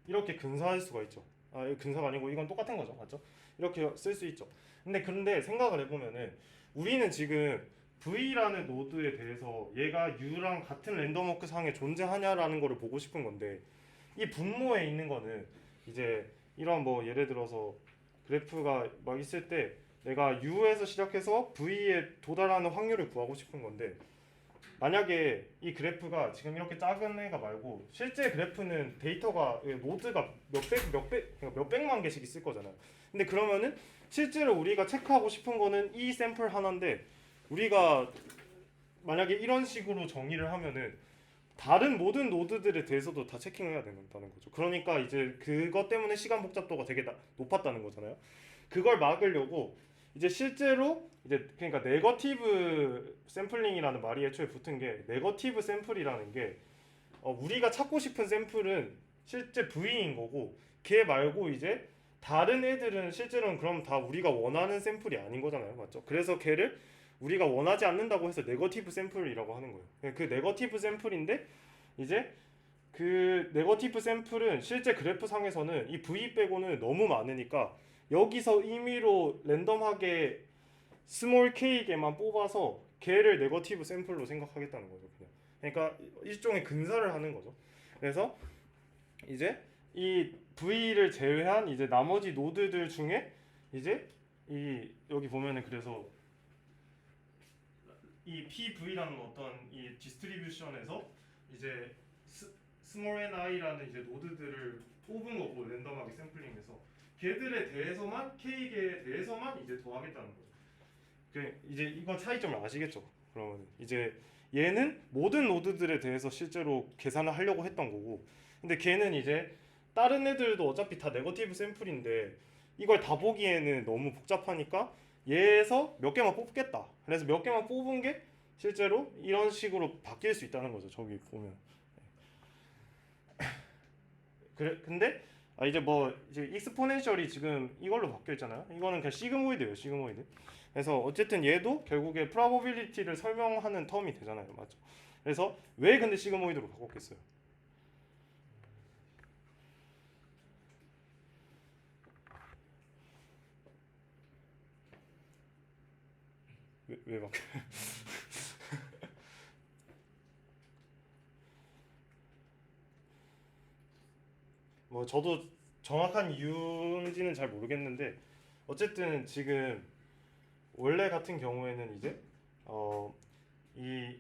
이렇게 근사할 수가 있죠. 이거 근사가 아니고 이건 똑같은 거죠, 맞죠? 이렇게 쓸 수 있죠. 근데 생각을 해보면은 우리는 지금 V라는 노드에 대해서 얘가 U랑 같은 랜덤워크 상에 존재하냐라는 거를 보고 싶은 건데 이 분모에 있는 거는 이제 이런 뭐 예를 들어서 그래프가 막 있을 때 내가 U에서 시작해서 V에 도달하는 확률을 구하고 싶은 건데 만약에 이 그래프가 지금 이렇게 작은 애가 말고 실제 그래프는 데이터가 노드가 몇백만 개씩 있을 거잖아요. 근데 그러면은 실제로 우리가 체크하고 싶은 거는 이 샘플 하나인데 우리가 만약에 이런 식으로 정의를 하면은 다른 모든 노드들에 대해서도 다 체킹을 해야 된다는 거죠. 그러니까 이제 그것 때문에 시간 복잡도가 되게 높았다는 거잖아요. 그걸 막으려고 이제 실제로 이제 그러니까 네거티브 샘플링이라는 말이 애초에 붙은 게 네거티브 샘플이라는 게 우리가 찾고 싶은 샘플은 실제 V인 거고 걔 말고 이제 다른 애들은 실제로는 그럼 다 우리가 원하는 샘플이 아닌 거잖아요, 맞죠? 그래서 걔를 우리가 원하지 않는다고 해서 네거티브 샘플이라고 하는 거예요. 그 네거티브 샘플인데 이제 그 네거티브 샘플은 실제 그래프 상에서는 이 V 빼고는 너무 많으니까 여기서 임의로 랜덤하게 스몰 k개만 뽑아서 걔를 네거티브 샘플로 생각하겠다는 거죠. 그러니까 일종의 근사를 하는 거죠. 그래서 이제 이 V를 제외한 이제 나머지 노드들 중에 이제 이 여기 보면은 그래서 이 PV라는 어떤 이 디스트리뷰션에서 이제 스몰 ni라는 이제 노드들을 뽑은 거고 랜덤하게 샘플링해서 걔들에 대해서만 K개에 대해서만 이제 더하겠다는 거죠. 이제 이거 차이점을 아시겠죠? 그러면 이제 얘는 모든 노드들에 대해서 실제로 계산을 하려고 했던 거고, 근데 걔는 이제 다른 애들도 어차피 다 네거티브 샘플인데 이걸 다 보기에는 너무 복잡하니까 얘에서 몇 개만 뽑겠다. 그래서 몇 개만 뽑은 게 실제로 이런 식으로 바뀔 수 있다는 거죠. 저기 보면. 그래 근데 이제 뭐 이제 익스포넨셜이 지금 이걸로 바뀌어 있잖아요. 이거는 그냥 시그모이드예요, 시그모이드. 그래서 어쨌든 얘도 결국에 프로바빌리티를 설명하는 텀이 되잖아요, 맞죠? 그래서 왜 근데 시그모이드로 바꿨겠어요? 왜 바뀌어? 뭐 저도 정확한 이유인지는 잘 모르겠는데 어쨌든 지금 원래 같은 경우에는 이제 이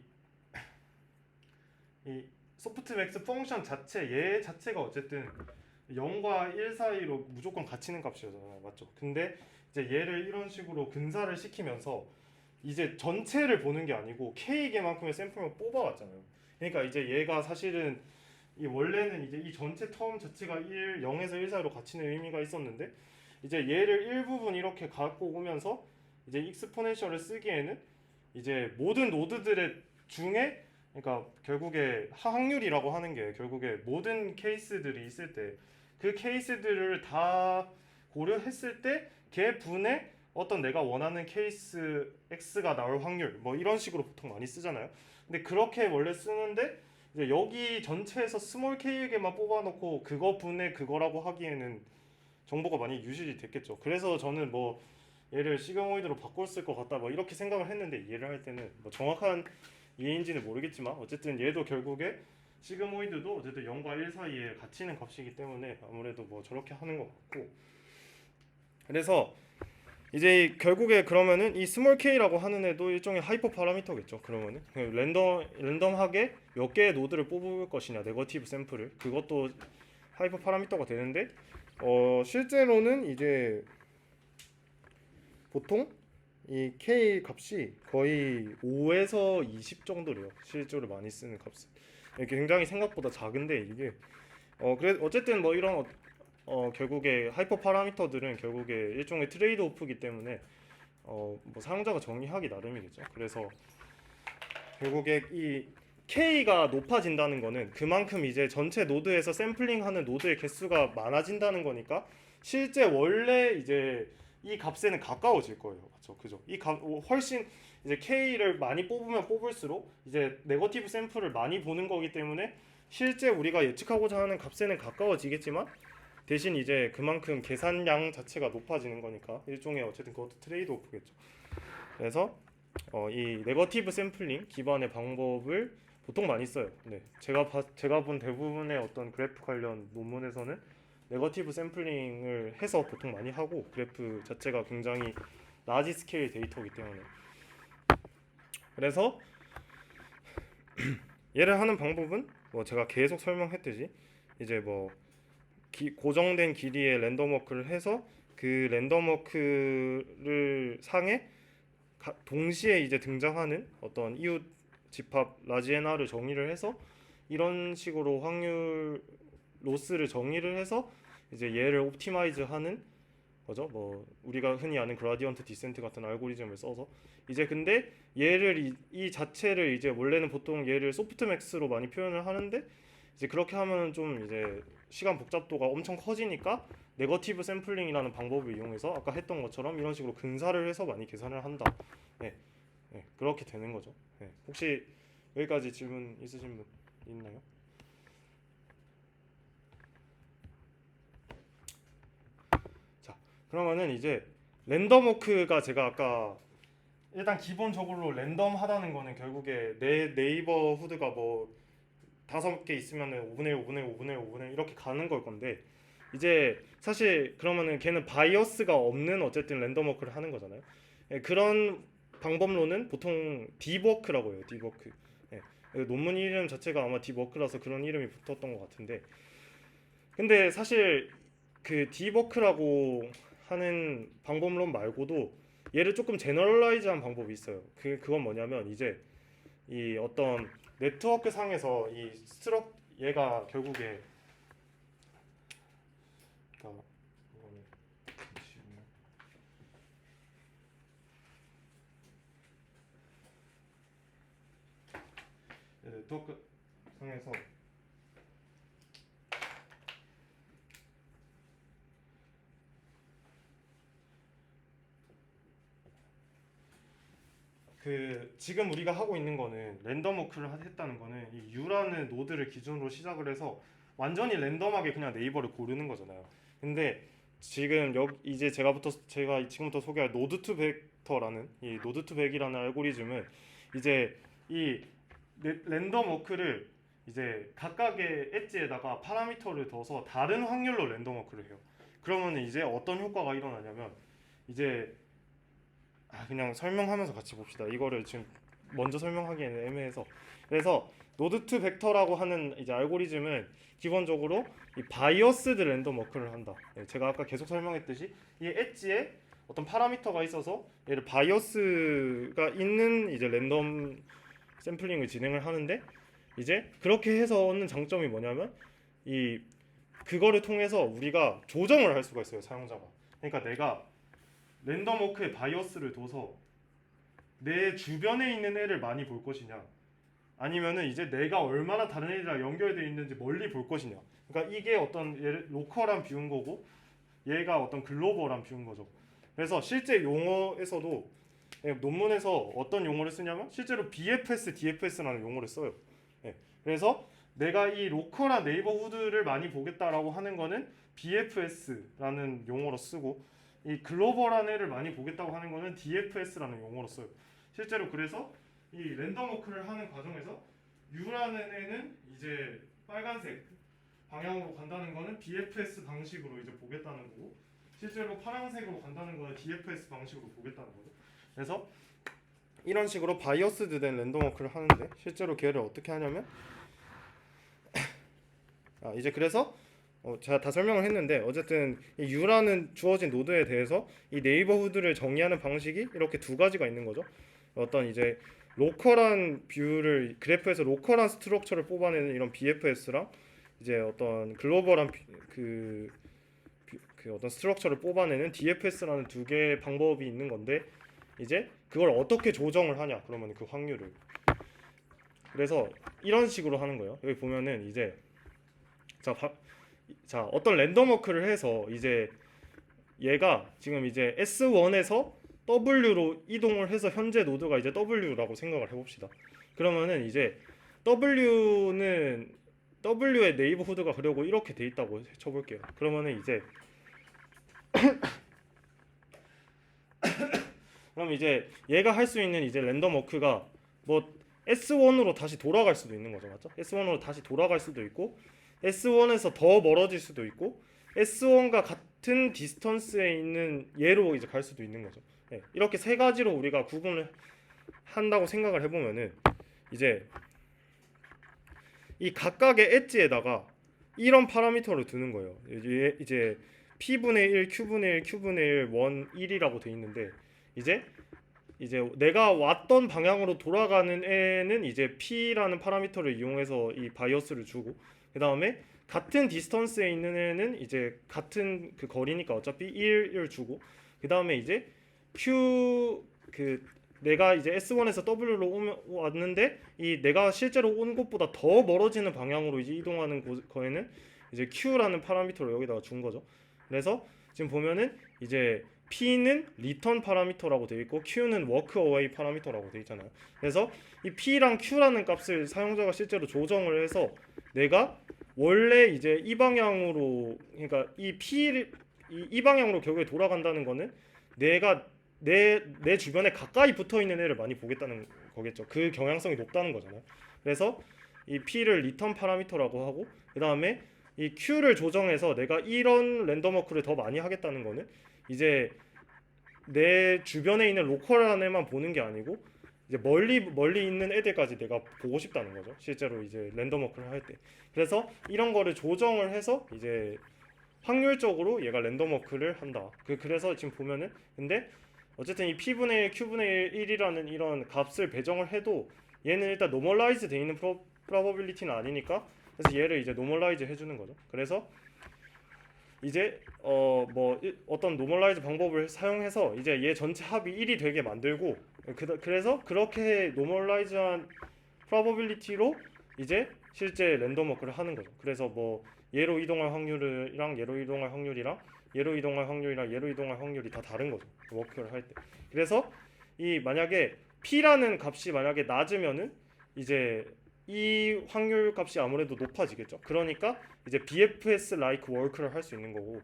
이 소프트맥스 펑션 자체 얘 자체가 어쨌든 0과 1 사이로 무조건 같이 있는 값이잖아요, 맞죠? 근데 이제 얘를 이런 식으로 근사를 시키면서 이제 전체를 보는 게 아니고 k 개만큼의 샘플만 뽑아왔잖아요. 그러니까 이제 얘가 사실은 이 원래는 이제 이 전체 텀 자체가 0에서 1 사이로 갇히는 의미가 있었는데 이제 얘를 일부분 이렇게 갖고 오면서 이제 익스포넨셜을 쓰기에는 이제 모든 노드들의 중에 그러니까 결국에 확률이라고 하는 게 결국에 모든 케이스들이 있을 때 그 케이스들을 다 고려했을 때 걔 분의 어떤 내가 원하는 케이스 X가 나올 확률 뭐 이런 식으로 보통 많이 쓰잖아요. 근데 그렇게 원래 쓰는데 이제 여기 전체에서 스몰 k에게만 뽑아놓고 그거 분의 그거라고 하기에는 정보가 많이 유실이 됐겠죠. 그래서 저는 뭐 얘를 시그모이드로 바꿨을 것 같다 뭐 이렇게 생각을 했는데 이해를 할 때는 뭐 정확한 이해인지는 모르겠지만 어쨌든 얘도 결국에 시그모이드도 어쨌든 0과 1 사이에 갇히는 값이기 때문에 아무래도 뭐 저렇게 하는 것 같고 그래서 이제 결국에 그러면은 이 스몰 k라고 하는 애도 일종의 하이퍼 파라미터겠죠. 그러면은 랜덤하게 몇 개의 노드를 뽑을 것이냐 네거티브 샘플을 그것도 하이퍼 파라미터가 되는데 실제로는 이제 보통 이 k 값이 거의 5에서 20 정도래요. 실제로 많이 쓰는 값은 굉장히 생각보다 작은데 이게 그래 어쨌든 뭐 이런 결국에 하이퍼 파라미터들은 결국에 일종의 트레이드 오프이기 때문에 뭐 사용자가 정의하기 나름이겠죠. 그래서 결국에 이 K가 높아진다는 거는 그만큼 이제 전체 노드에서 샘플링하는 노드의 개수가 많아진다는 거니까 실제 원래 이제 이 값에는 가까워질 거예요. 맞죠? 그죠? 이 값 훨씬 이제 K를 많이 뽑으면 뽑을수록 이제 네거티브 샘플을 많이 보는 거기 때문에 실제 우리가 예측하고자 하는 값에는 가까워지겠지만 대신 이제 그만큼 계산량 자체가 높아지는 거니까 일종의 어쨌든 그것도 트레이드 오프겠죠. 그래서 이 네거티브 샘플링 기반의 방법을 보통 많이 써요. 네, 제가 본 대부분의 어떤 그래프 관련 논문에서는 네거티브 샘플링을 해서 보통 많이 하고 그래프 자체가 굉장히 라지 스케일 데이터이기 때문에 그래서 얘를 하는 방법은 뭐 제가 계속 설명했듯이 이제 뭐 고정된 길이의 랜덤 워크를 해서 그 랜덤 워크를 상에 동시에 이제 등장하는 어떤 이웃 집합 라지 NR을 정의를 해서 이런 식으로 확률 로스를 정의를 해서 이제 얘를 옵티마이즈하는 거죠. 뭐 우리가 흔히 아는 그라디언트 디센트 같은 알고리즘을 써서 이제 근데 얘를 이 자체를 이제 원래는 보통 얘를 소프트맥스로 많이 표현을 하는데 이제 그렇게 하면 좀 이제 시간 복잡도가 엄청 커지니까 네거티브 샘플링이라는 방법을 이용해서 아까 했던 것처럼 이런 식으로 근사를 해서 많이 계산을 한다. 네, 네 그렇게 되는 거죠. 네, 혹시 여기까지 질문 있으신 분 있나요? 자, 그러면은 이제 랜덤 워크가 제가 아까 일단 기본적으로 랜덤하다는 거는 결국에 내 네이버 후드가 뭐 5개 있으면은 5분의 1, 5분의 1, 5분의 1, 5분의 1 이렇게 가는 걸 건데 이제 사실 그러면은 걔는 바이어스가 없는 어쨌든 랜덤 워크를 하는 거잖아요. 예, 그런 방법론은 보통 딥워크라고 해요. 딥워크. 예, 논문 이름 자체가 아마 딥워크라서 그런 이름이 붙었던 것 같은데 근데 사실 그 딥워크라고 하는 방법론 말고도 얘를 조금 제너럴라이즈한 방법이 있어요. 그건 뭐냐면 이제 이 어떤 네트워크 상에서 이 얘가 결국에 네트워크 상에서 지금 우리가 하고 있는 거는 랜덤 워크를 했다는 거는 이 U라는 노드를 기준으로 시작을 해서 완전히 랜덤하게 그냥 네이버를 고르는 거잖아요. 근데 지금 이제 제가 지금부터 소개할 노드 투 벡터라는 이 노드 투 벡이라는 알고리즘은 이제 이 랜덤 워크를 이제 각각의 엣지에다가 파라미터를 둬서 다른 확률로 랜덤 워크를 해요. 그러면 이제 어떤 효과가 일어나냐면 이제 그냥 설명하면서 같이 봅시다. 이거를 지금 먼저 설명하기에는 애매해서 그래서 노드2 벡터라고 하는 이제 알고리즘은 기본적으로 이 바이어스드 랜덤 워크를 한다. 제가 아까 계속 설명했듯이 이 엣지에 어떤 파라미터가 있어서 얘를 바이어스가 있는 이제 랜덤 샘플링을 진행을 하는데 이제 그렇게 해서 얻는 장점이 뭐냐면 이 그거를 통해서 우리가 조정을 할 수가 있어요, 사용자가. 그러니까 내가 랜덤 워크의 바이어스를 둬서 내 주변에 있는 애를 많이 볼 것이냐 아니면은 이제 내가 얼마나 다른 애들이랑 연결되어 있는지 멀리 볼 것이냐. 그러니까 이게 어떤 얘를 로컬한 뷰인 거고 얘가 어떤 글로벌한 뷰인 거죠. 그래서 실제 용어에서도 논문에서 어떤 용어를 쓰냐면 실제로 BFS, DFS라는 용어를 써요. 그래서 내가 이 로컬한 네이버후드를 많이 보겠다라고 하는 거는 BFS라는 용어로 쓰고 이 글로벌한 애를 많이 보겠다고 하는 거는 DFS라는 용어로 써요. 실제로 그래서 이 랜덤 워크를 하는 과정에서 U라는 애는 이제 빨간색 방향으로 간다는 거는 BFS 방식으로 이제 보겠다는 거고 실제로 파란색으로 간다는 거는 DFS 방식으로 보겠다는 거죠. 그래서 이런 식으로 바이어스드 된 랜덤 워크를 하는데 실제로 걔를 어떻게 하냐면 이제 그래서 제가 다 설명을 했는데 어쨌든 이 U라는 주어진 노드에 대해서 이 네이버후드를 정의하는 방식이 이렇게 두 가지가 있는 거죠. 어떤 이제 로컬한 뷰를 그래프에서 로컬한 스트럭처를 뽑아내는 이런 BFS랑 이제 어떤 글로벌한 그 어떤 스트럭처를 뽑아내는 DFS라는 두 개의 방법이 있는 건데 이제 그걸 어떻게 조정을 하냐 그러면 그 확률을 그래서 이런 식으로 하는 거예요. 여기 보면은 이제 자 어떤 랜덤 워크를 해서 이제 얘가 지금 이제 S1에서 W로 이동을 해서 현재 노드가 이제 W라고 생각을 해봅시다. 그러면은 이제 W는 W의 네이버후드가 그려고 이렇게 돼 있다고 쳐볼게요. 그러면은 이제 그럼 이제 얘가 할 수 있는 이제 랜덤 워크가 뭐 S1으로 다시 돌아갈 수도 있는 거죠, 맞죠? S1으로 다시 돌아갈 수도 있고 S1에서 더 멀어질 수도 있고 S1과 같은 디스턴스에 있는 얘로 이제 갈 수도 있는 거죠. 네, 이렇게 세 가지로 우리가 구분을 한다고 생각을 해보면은 이제 이 각각의 엣지에다가 이런 파라미터를 두는 거예요. 이제 P분의 1, Q분의 1, Q분의 1, 1, 1이라고 돼 있는데 이제 내가 왔던 방향으로 돌아가는 애는 이제 P라는 파라미터를 이용해서 이 바이어스를 주고 그 다음에 같은 디스턴스에 있는 애는 이제 같은 그 거리니까 어차피 1을 주고 그 다음에 이제 Q 내가 이제 S1에서 W로 왔는데 이 내가 실제로 온 곳보다 더 멀어지는 방향으로 이제 이동하는 거에는 이제 Q라는 파라미터를 여기다가 준 거죠. 그래서 지금 보면은 이제 P는 리턴 파라미터라고 되어 있고 Q는 워크 어웨이 파라미터라고 되어 있잖아요. 그래서 이 P랑 Q라는 값을 사용자가 실제로 조정을 해서 내가 원래 이제 이 방향으로 그러니까 이 방향으로 결국에 돌아간다는 거는 내가 내 주변에 가까이 붙어 있는 애를 많이 보겠다는 거겠죠. 그 경향성이 높다는 거잖아요. 그래서 이 P를 리턴 파라미터라고 하고 그 다음에 이 Q를 조정해서 내가 이런 랜덤 워크를 더 많이 하겠다는 거는 이제 내 주변에 있는 로컬한 애만 보는 게 아니고 이제 멀리 있는 애들까지 내가 보고 싶다는 거죠. 실제로 이제 랜덤 워크를 할 때. 그래서 이런 거를 조정을 해서 이제 확률적으로 얘가 랜덤 워크를 한다. 그래서 지금 보면은 근데 어쨌든 이 P분의 1, Q분의 1이라는 이런 값을 배정을 해도 얘는 일단 노멀라이즈 돼 있는 프로버빌리티는 아니니까 그래서 얘를 이제 노멀라이즈 해주는 거죠. 그래서 이제 뭐 어떤 노멀라이즈 방법을 사용해서 이제 얘 전체 합이 1이 되게 만들고 그래서 그렇게 노멀라이즈한 프로버빌리티로 이제 실제 랜덤 워크를 하는 거죠. 그래서 뭐 얘로 이동할 확률이랑 얘로 이동할 확률이랑 얘로 이동할 확률이랑 얘로 이동할 확률이 다 다른 거죠. 워크를 할 때. 그래서 이 만약에 P라는 값이 만약에 낮으면은 이제 이 확률 값이 아무래도 높아지겠죠. 그러니까 이제 BFS like work를 할 수 있는 거고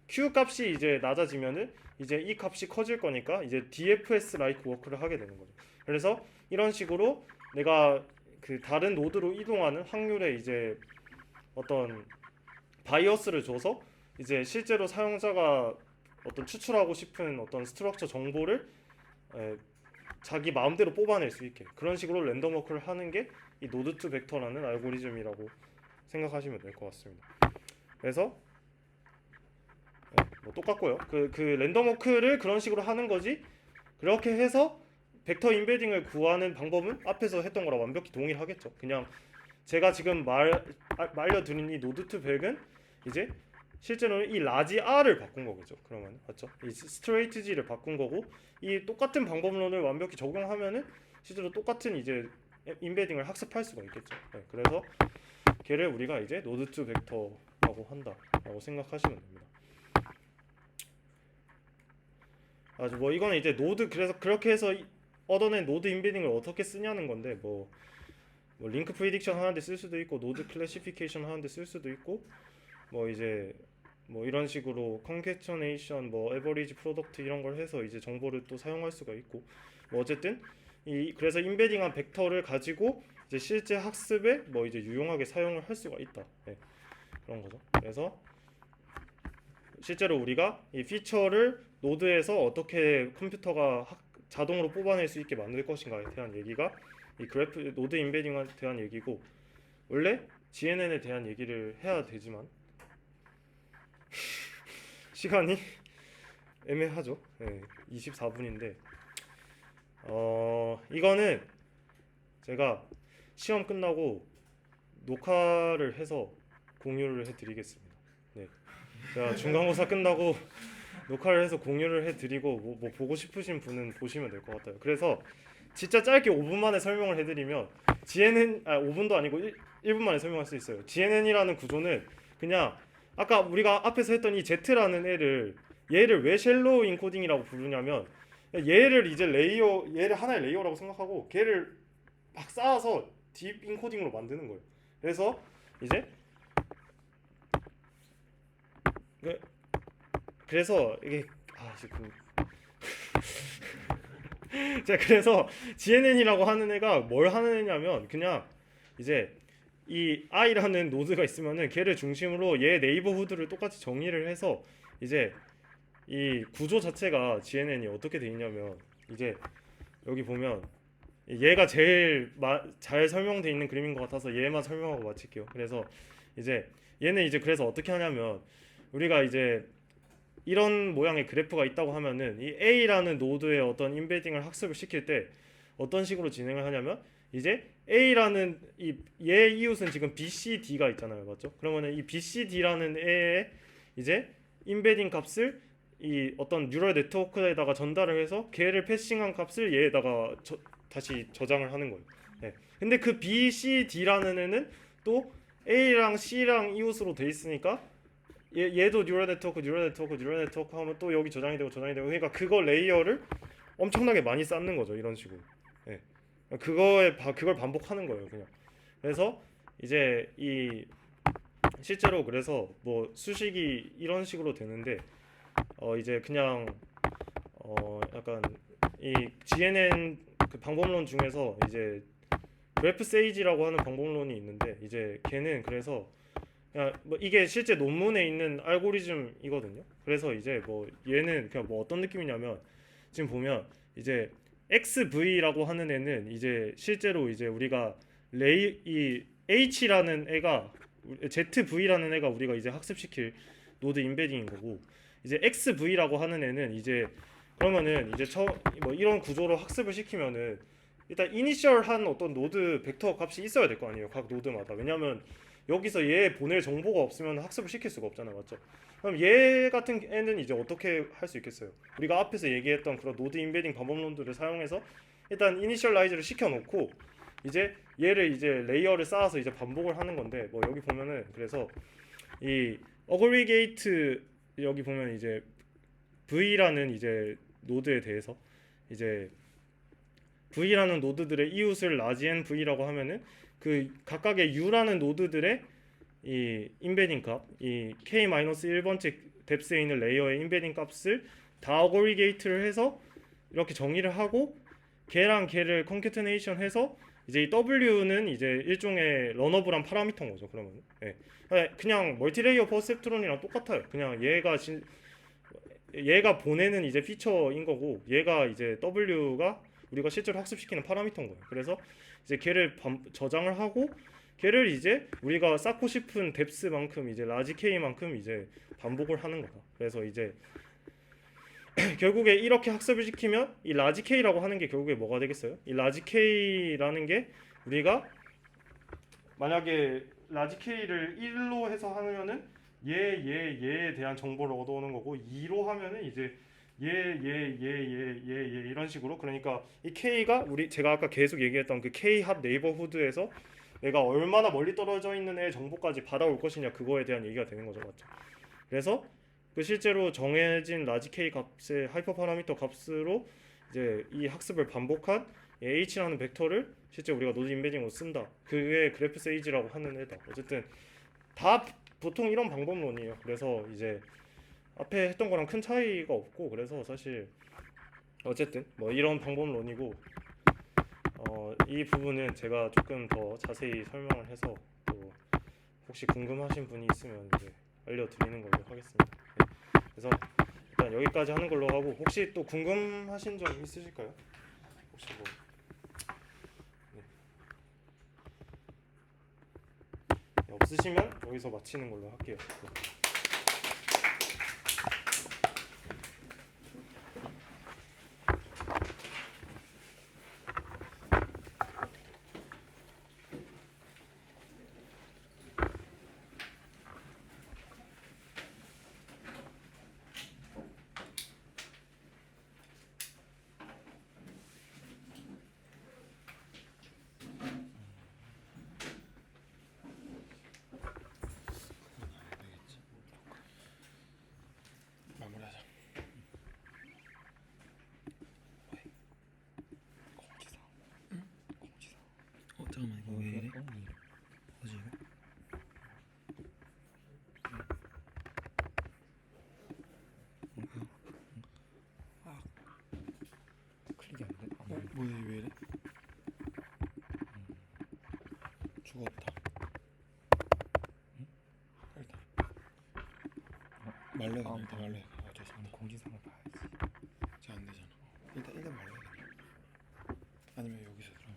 Q 값이 이제 낮아지면은 이제 이 값이 커질 거니까 이제 DFS like work를 하게 되는 거죠. 그래서 이런 식으로 내가 그 다른 노드로 이동하는 확률에 이제 어떤 바이어스를 줘서 이제 실제로 사용자가 어떤 추출하고 싶은 어떤 스트럭처 정보를 자기 마음대로 뽑아낼 수 있게 그런 식으로 랜덤 워크를 하는 게 이 노드 투 벡터라는 알고리즘이라고 생각하시면 될 것 같습니다. 그래서 뭐 똑같고요. 그 랜덤 워크를 그런 식으로 하는 거지. 그렇게 해서 벡터 인베딩을 구하는 방법은 앞에서 했던 거랑 완벽히 동일하겠죠. 그냥 제가 지금 말려드린 이 노드 투 벡은 이제 실제로는 이 라지 R을 바꾼 거겠죠. 그러면 맞죠? 이 스트레이트 G를 바꾼 거고 이 똑같은 방법론을 완벽히 적용하면은 실제로 똑같은 이제 인베딩을 학습할 수가 있겠죠. 네, 그래서 걔를 우리가 이제 노드 투 벡터라고 한다라고 생각하시면 됩니다. 아주 뭐 이거는 이제 노드 그래서 그렇게 해서 얻어낸 노드 인베딩을 어떻게 쓰냐는 건데 뭐 링크 프리딕션 하는데 쓸 수도 있고 노드 클래시피케이션 하는데 쓸 수도 있고 뭐 이제 뭐 이런 식으로 컨캐터네이션 뭐 에버리지 프로덕트 이런 걸 해서 이제 정보를 또 사용할 수가 있고 뭐 어쨌든 그래서 인베딩한 벡터를 가지고 이제 실제 학습에 뭐 이제 유용하게 사용을 할 수가 있다. 네, 그런 거죠. 그래서 실제로 우리가 이 피처를 노드에서 어떻게 컴퓨터가 자동으로 뽑아낼 수 있게 만들 것인가에 대한 얘기가 이 그래프 노드 인베딩에 대한 얘기고 원래 GNN에 대한 얘기를 해야 되지만 시간이 애매하죠. 네, 24분인데 이거는 제가 시험 끝나고 녹화를 해서 공유를 해드리겠습니다. 네, 제가 중간고사 끝나고 녹화를 해서 공유를 해드리고 뭐 보고 싶으신 분은 보시면 될 것 같아요. 그래서 진짜 짧게 5분 만에 설명을 해드리면 GNN 5분도 아니고 1분 만에 설명할 수 있어요. GNN이라는 구조는 그냥 아까 우리가 앞에서 했던 이 Z라는 얘를 왜 쉘로우 인코딩이라고 부르냐면 얘를 이제 얘를 하나의 레이어라고 생각하고 걔를 막 쌓아서 딥 인코딩으로 만드는 거예요. 그래서 이제 그래서 이게 지금 자 그래서 GNN이라고 하는 애가 뭘 하는 애냐면 그냥 이제 이 i라는 노드가 있으면은 걔를 중심으로 얘 네이버후드를 똑같이 정의를 해서 이제 이 구조 자체가 GNN이 어떻게 돼 있냐면 이제 여기 보면 얘가 제일 잘 설명돼 있는 그림인 것 같아서 얘만 설명하고 마칠게요. 그래서 이제 얘는 이제 그래서 어떻게 하냐면 우리가 이제 이런 모양의 그래프가 있다고 하면은 이 A라는 노드의 어떤 인베딩을 학습을 시킬 때 어떤 식으로 진행을 하냐면 이제 A라는 얘 이웃은 지금 BCD가 있잖아요, 맞죠? 그러면은 이 BCD라는 애의 이제 인베딩 값을 이 어떤 뉴럴 네트워크에다가 전달을 해서 걔를 패싱한 값을 얘에다가 다시 저장을 하는 거예요. 네. 근데 그 BCD라는 애는 또 A랑 C랑 이웃으로 돼 있으니까 얘도 뉴럴 네트워크 하면 또 여기 저장이 되고 그러니까 그거 레이어를 엄청나게 많이 쌓는 거죠. 이런 식으로. 네. 그걸 반복하는 거예요, 그냥. 그래서 이제 이 실제로 그래서 뭐 수식이 이런 식으로 되는데 이제 그냥 약간 이 GNN 그 방법론 중에서 이제 그래프 세이지라고 하는 방법론이 있는데 이제 걔는 그래서 뭐 이게 실제 논문에 있는 알고리즘이거든요. 그래서 이제 뭐 얘는 그냥 뭐 어떤 느낌이냐면 지금 보면 이제 XV라고 하는 애는 이제 실제로 이제 우리가 이 H라는 애가 ZV라는 애가 우리가 이제 학습시킬 노드 인베딩인 거고 이제 XV라고 하는 애는 이제 그러면은 이제 뭐 이런 구조로 학습을 시키면은 일단 이니셜한 어떤 노드 벡터 값이 있어야 될 거 아니에요, 각 노드마다. 왜냐면 여기서 얘 보낼 정보가 없으면 학습을 시킬 수가 없잖아요, 맞죠? 그럼 얘 같은 애는 이제 어떻게 할 수 있겠어요? 우리가 앞에서 얘기했던 그런 노드 인베딩 방법론들을 사용해서 일단 이니셜라이즈를 시켜놓고 이제 얘를 이제 레이어를 쌓아서 이제 반복을 하는 건데 뭐 여기 보면은 그래서 이 어그리게이트 여기 보면 이제 V라는 이제 노드에 대해서 이제 V라는 노드들의 이웃을 라지 N V라고 하면은 그 각각의 U라는 노드들의 이 인베딩 값, 이 K-1번째 뎁스에 있는 레이어의 인베딩 값을 다 어그리게이트를 해서 이렇게 정의를 하고 걔랑 걔를 컨캐테네이션 해서 이제 이 W는 이제 일종의 러너블한 파라미터인 거죠. 그러면 그냥 멀티레이어 퍼셉트론이랑 똑같아요. 그냥 얘가 보내는 이제 피처인 거고 얘가 이제 W가 우리가 실제로 학습시키는 파라미터인 거예요. 그래서 이제 걔를 저장을 하고 걔를 이제 우리가 쌓고 싶은 뎁스만큼 이제 라지 K만큼 이제 반복을 하는 거다. 그래서 이제 결국에 이렇게 학습을 시키면 이 라지 K라고 하는 게 결국에 뭐가 되겠어요? 이 라지 K라는 게 우리가 만약에 라지 K를 1로 해서 하면은 얘에 대한 정보를 얻어오는 거고 2로 하면은 이제 얘 이런 식으로. 그러니까 이 K가 제가 아까 계속 얘기했던 그 K 합 네이버후드에서 내가 얼마나 멀리 떨어져 있는 애의 정보까지 받아올 것이냐 그거에 대한 얘기가 되는 거죠, 맞죠? 그래서 그 실제로 정해진 라지 K 값의 하이퍼 파라미터 값으로 이제 이 학습을 반복한 H라는 벡터를 실제 우리가 노드 임베딩으로 쓴다. 그게 그래프 세이지라고 하는 애다. 어쨌든 다 보통 이런 방법론이에요. 그래서 이제 앞에 했던 거랑 큰 차이가 없고, 그래서 사실 어쨌든 뭐 이런 방법론이고, 이 부분은 제가 조금 더 자세히 설명을 해서 또 혹시 궁금하신 분이 있으면 이제 알려드리는 걸로 하겠습니다. 네. 그래서 일단 여기까지 하는 걸로 하고, 혹시 또 궁금하신 점 있으실까요? 혹시 뭐 네, 없으시면 여기서 마치는 걸로 할게요. 네. 마무리하자. 잠깐만 이거 왜 이래? 뭐지 이거? 클릭이 안 돼? 뭐지 왜 이래? 죽었다. 일단 말로 해. 일단 말로 해. 죄송합니다. 공지사항을 봐야지. 잘 안 되잖아. 일단 말로 해. 아니면 여기서 들어가.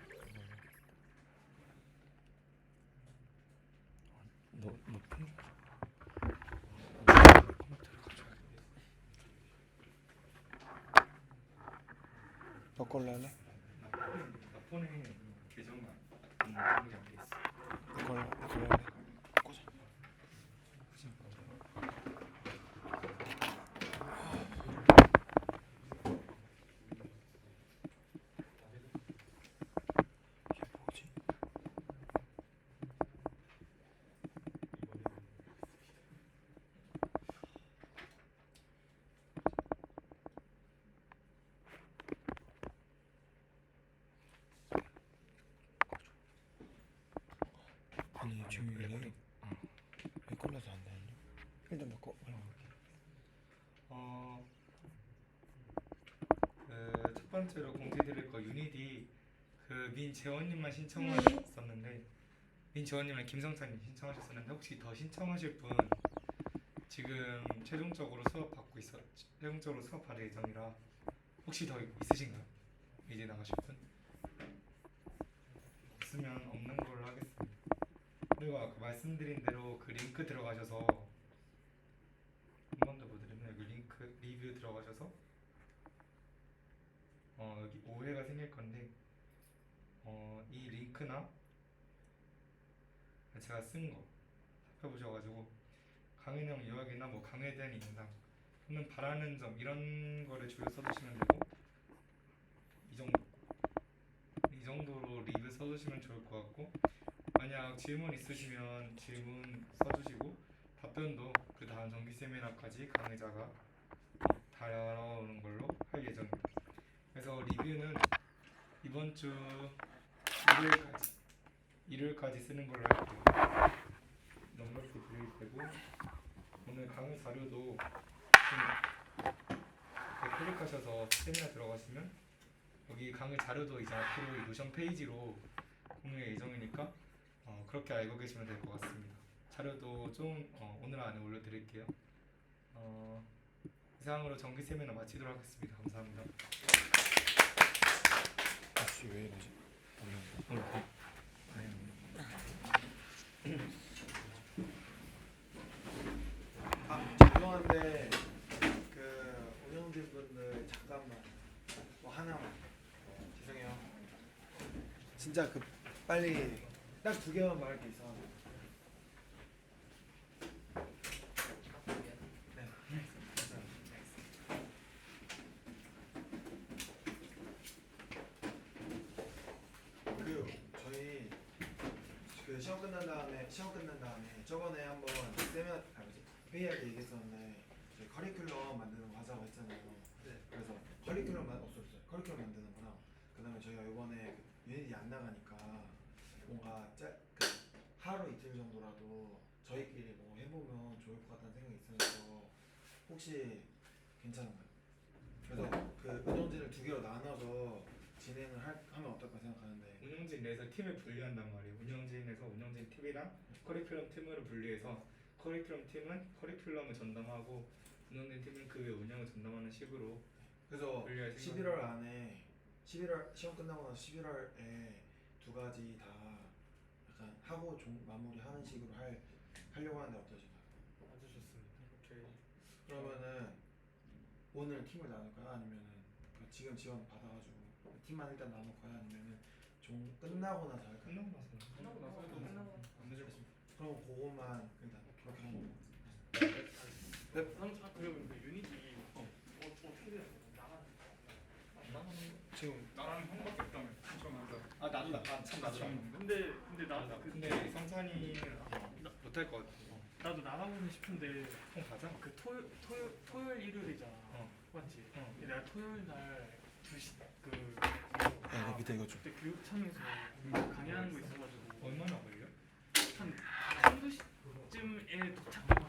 높은 줄 너 걸로 할래? 나 폰에 계정만 등록이 안 돼 있어. 너 걸로 할래? 꽂아. 이게 뭐지? 아니 지금 이게 왜 걸려서 안 되는데? 일단 바꿔. 첫 번째로 공지드릴 거 유니디 그 민재원님만 신청하셨었는데 민재원님이랑 김성찬님 신청하셨었는데 혹시 더 신청하실 분 지금 최종적으로 수업 받을 예정이라 혹시 더 있으신가요? 이제 나가실 분? 없으면 없는 걸로 하겠습니다. 그리고 아까 말씀드린 대로 그 링크 들어가셔서 한 번 더 보여드리면 여기 링크 리뷰 들어가셔서 여기 오해가 생길 건데 이 링크나 제가 쓴 거 살펴보셔가지고 강의 내용 요약이나 뭐 강의에 대한 인상 또는 바라는 점 이런 거를 주로 써주시면 되고 이 정도로 리뷰 써주시면 좋을 것 같고, 만약 질문 있으시면 질문 써주시고 답변도 그 다음 정기 세미나까지 강의자가 달아오는 걸로 할 예정입니다. 그래서 리뷰는 이번 주 일요일까지 쓰는 걸로 할게요. 넘버스 드릴 테고 오늘 강의 자료도 클릭하셔서 세미나 들어가시면 여기 강의 자료도 이제 앞으로 이 노션 페이지로 공유할 예정이니까 그렇게 알고 계시면 될 것 같습니다. 자료도 좀 오늘 안에 올려드릴게요. 이상으로 정기 세미나 마치도록 하겠습니다. 감사합니다. 왜 이러지? 죄송한데 그 운영진 분들 잠깐만 뭐 하나만 죄송해요. 진짜 그 빨리 딱 2개만 말할 게 있어. 그 저희 그 시험 끝난 다음에 저번에 한번 세미나 회의할 때 얘기했었는데 저희 커리큘럼 만드는 과제가 있잖아요. 그래서 커리큘럼 만드는구나. 그다음에 저희가 이번에 유닛이 안 나가니까 뭔가 그 하루 이틀 정도라도 저희끼리 뭐 해보면 좋을 것 같다는 생각이 있어서 혹시 괜찮은가요? 그래서 그 운영진을 2개로 나눠서 진행을 하면 어떨까 생각하는데. 운영진 내에서 팀을 분리한단 말이에요. 운영진에서 운영진 팀이랑 커리큘럼 팀으로 분리해서 커리큘럼 팀은 커리큘럼을 전담하고 운영진 팀은 그 외 운영을 전담하는 식으로 그래서 분리할 11월 안에 11월 시험 끝나고 나서 11월에 2가지 다 약간 하고 마무리하는 식으로 하려고 하는데 어떠신가요? 아주 좋습니다. 오케이. 그러면은 오늘 팀을 나눌까요? 아니면은 그 지금 지원 받아가지고 팀만 일단 나눌까요? 아니면은 좀 끝나고 나서 할까요? 끝나고 나서 해도 안 늦을 것 같아요. 그럼 그것만 일단 그렇게 하는 거. 그럼 그 유닛이 어떻게 돼요? 나가는 지금 나랑 형밖에 없다며. 아 나도 참 나도. 근데 나 근데 성찬이는 못할 것 같아. 나도 나가고는 싶은데 형 가자. 그 토요일 일요일이잖아. 맞지? 근데 내가 토요일 날 2시 이거 밑에 이거 좀. 그때 교육청에서 강의하는 거 있어가지고 얼마나 걸려? 한 2시쯤에 도착하고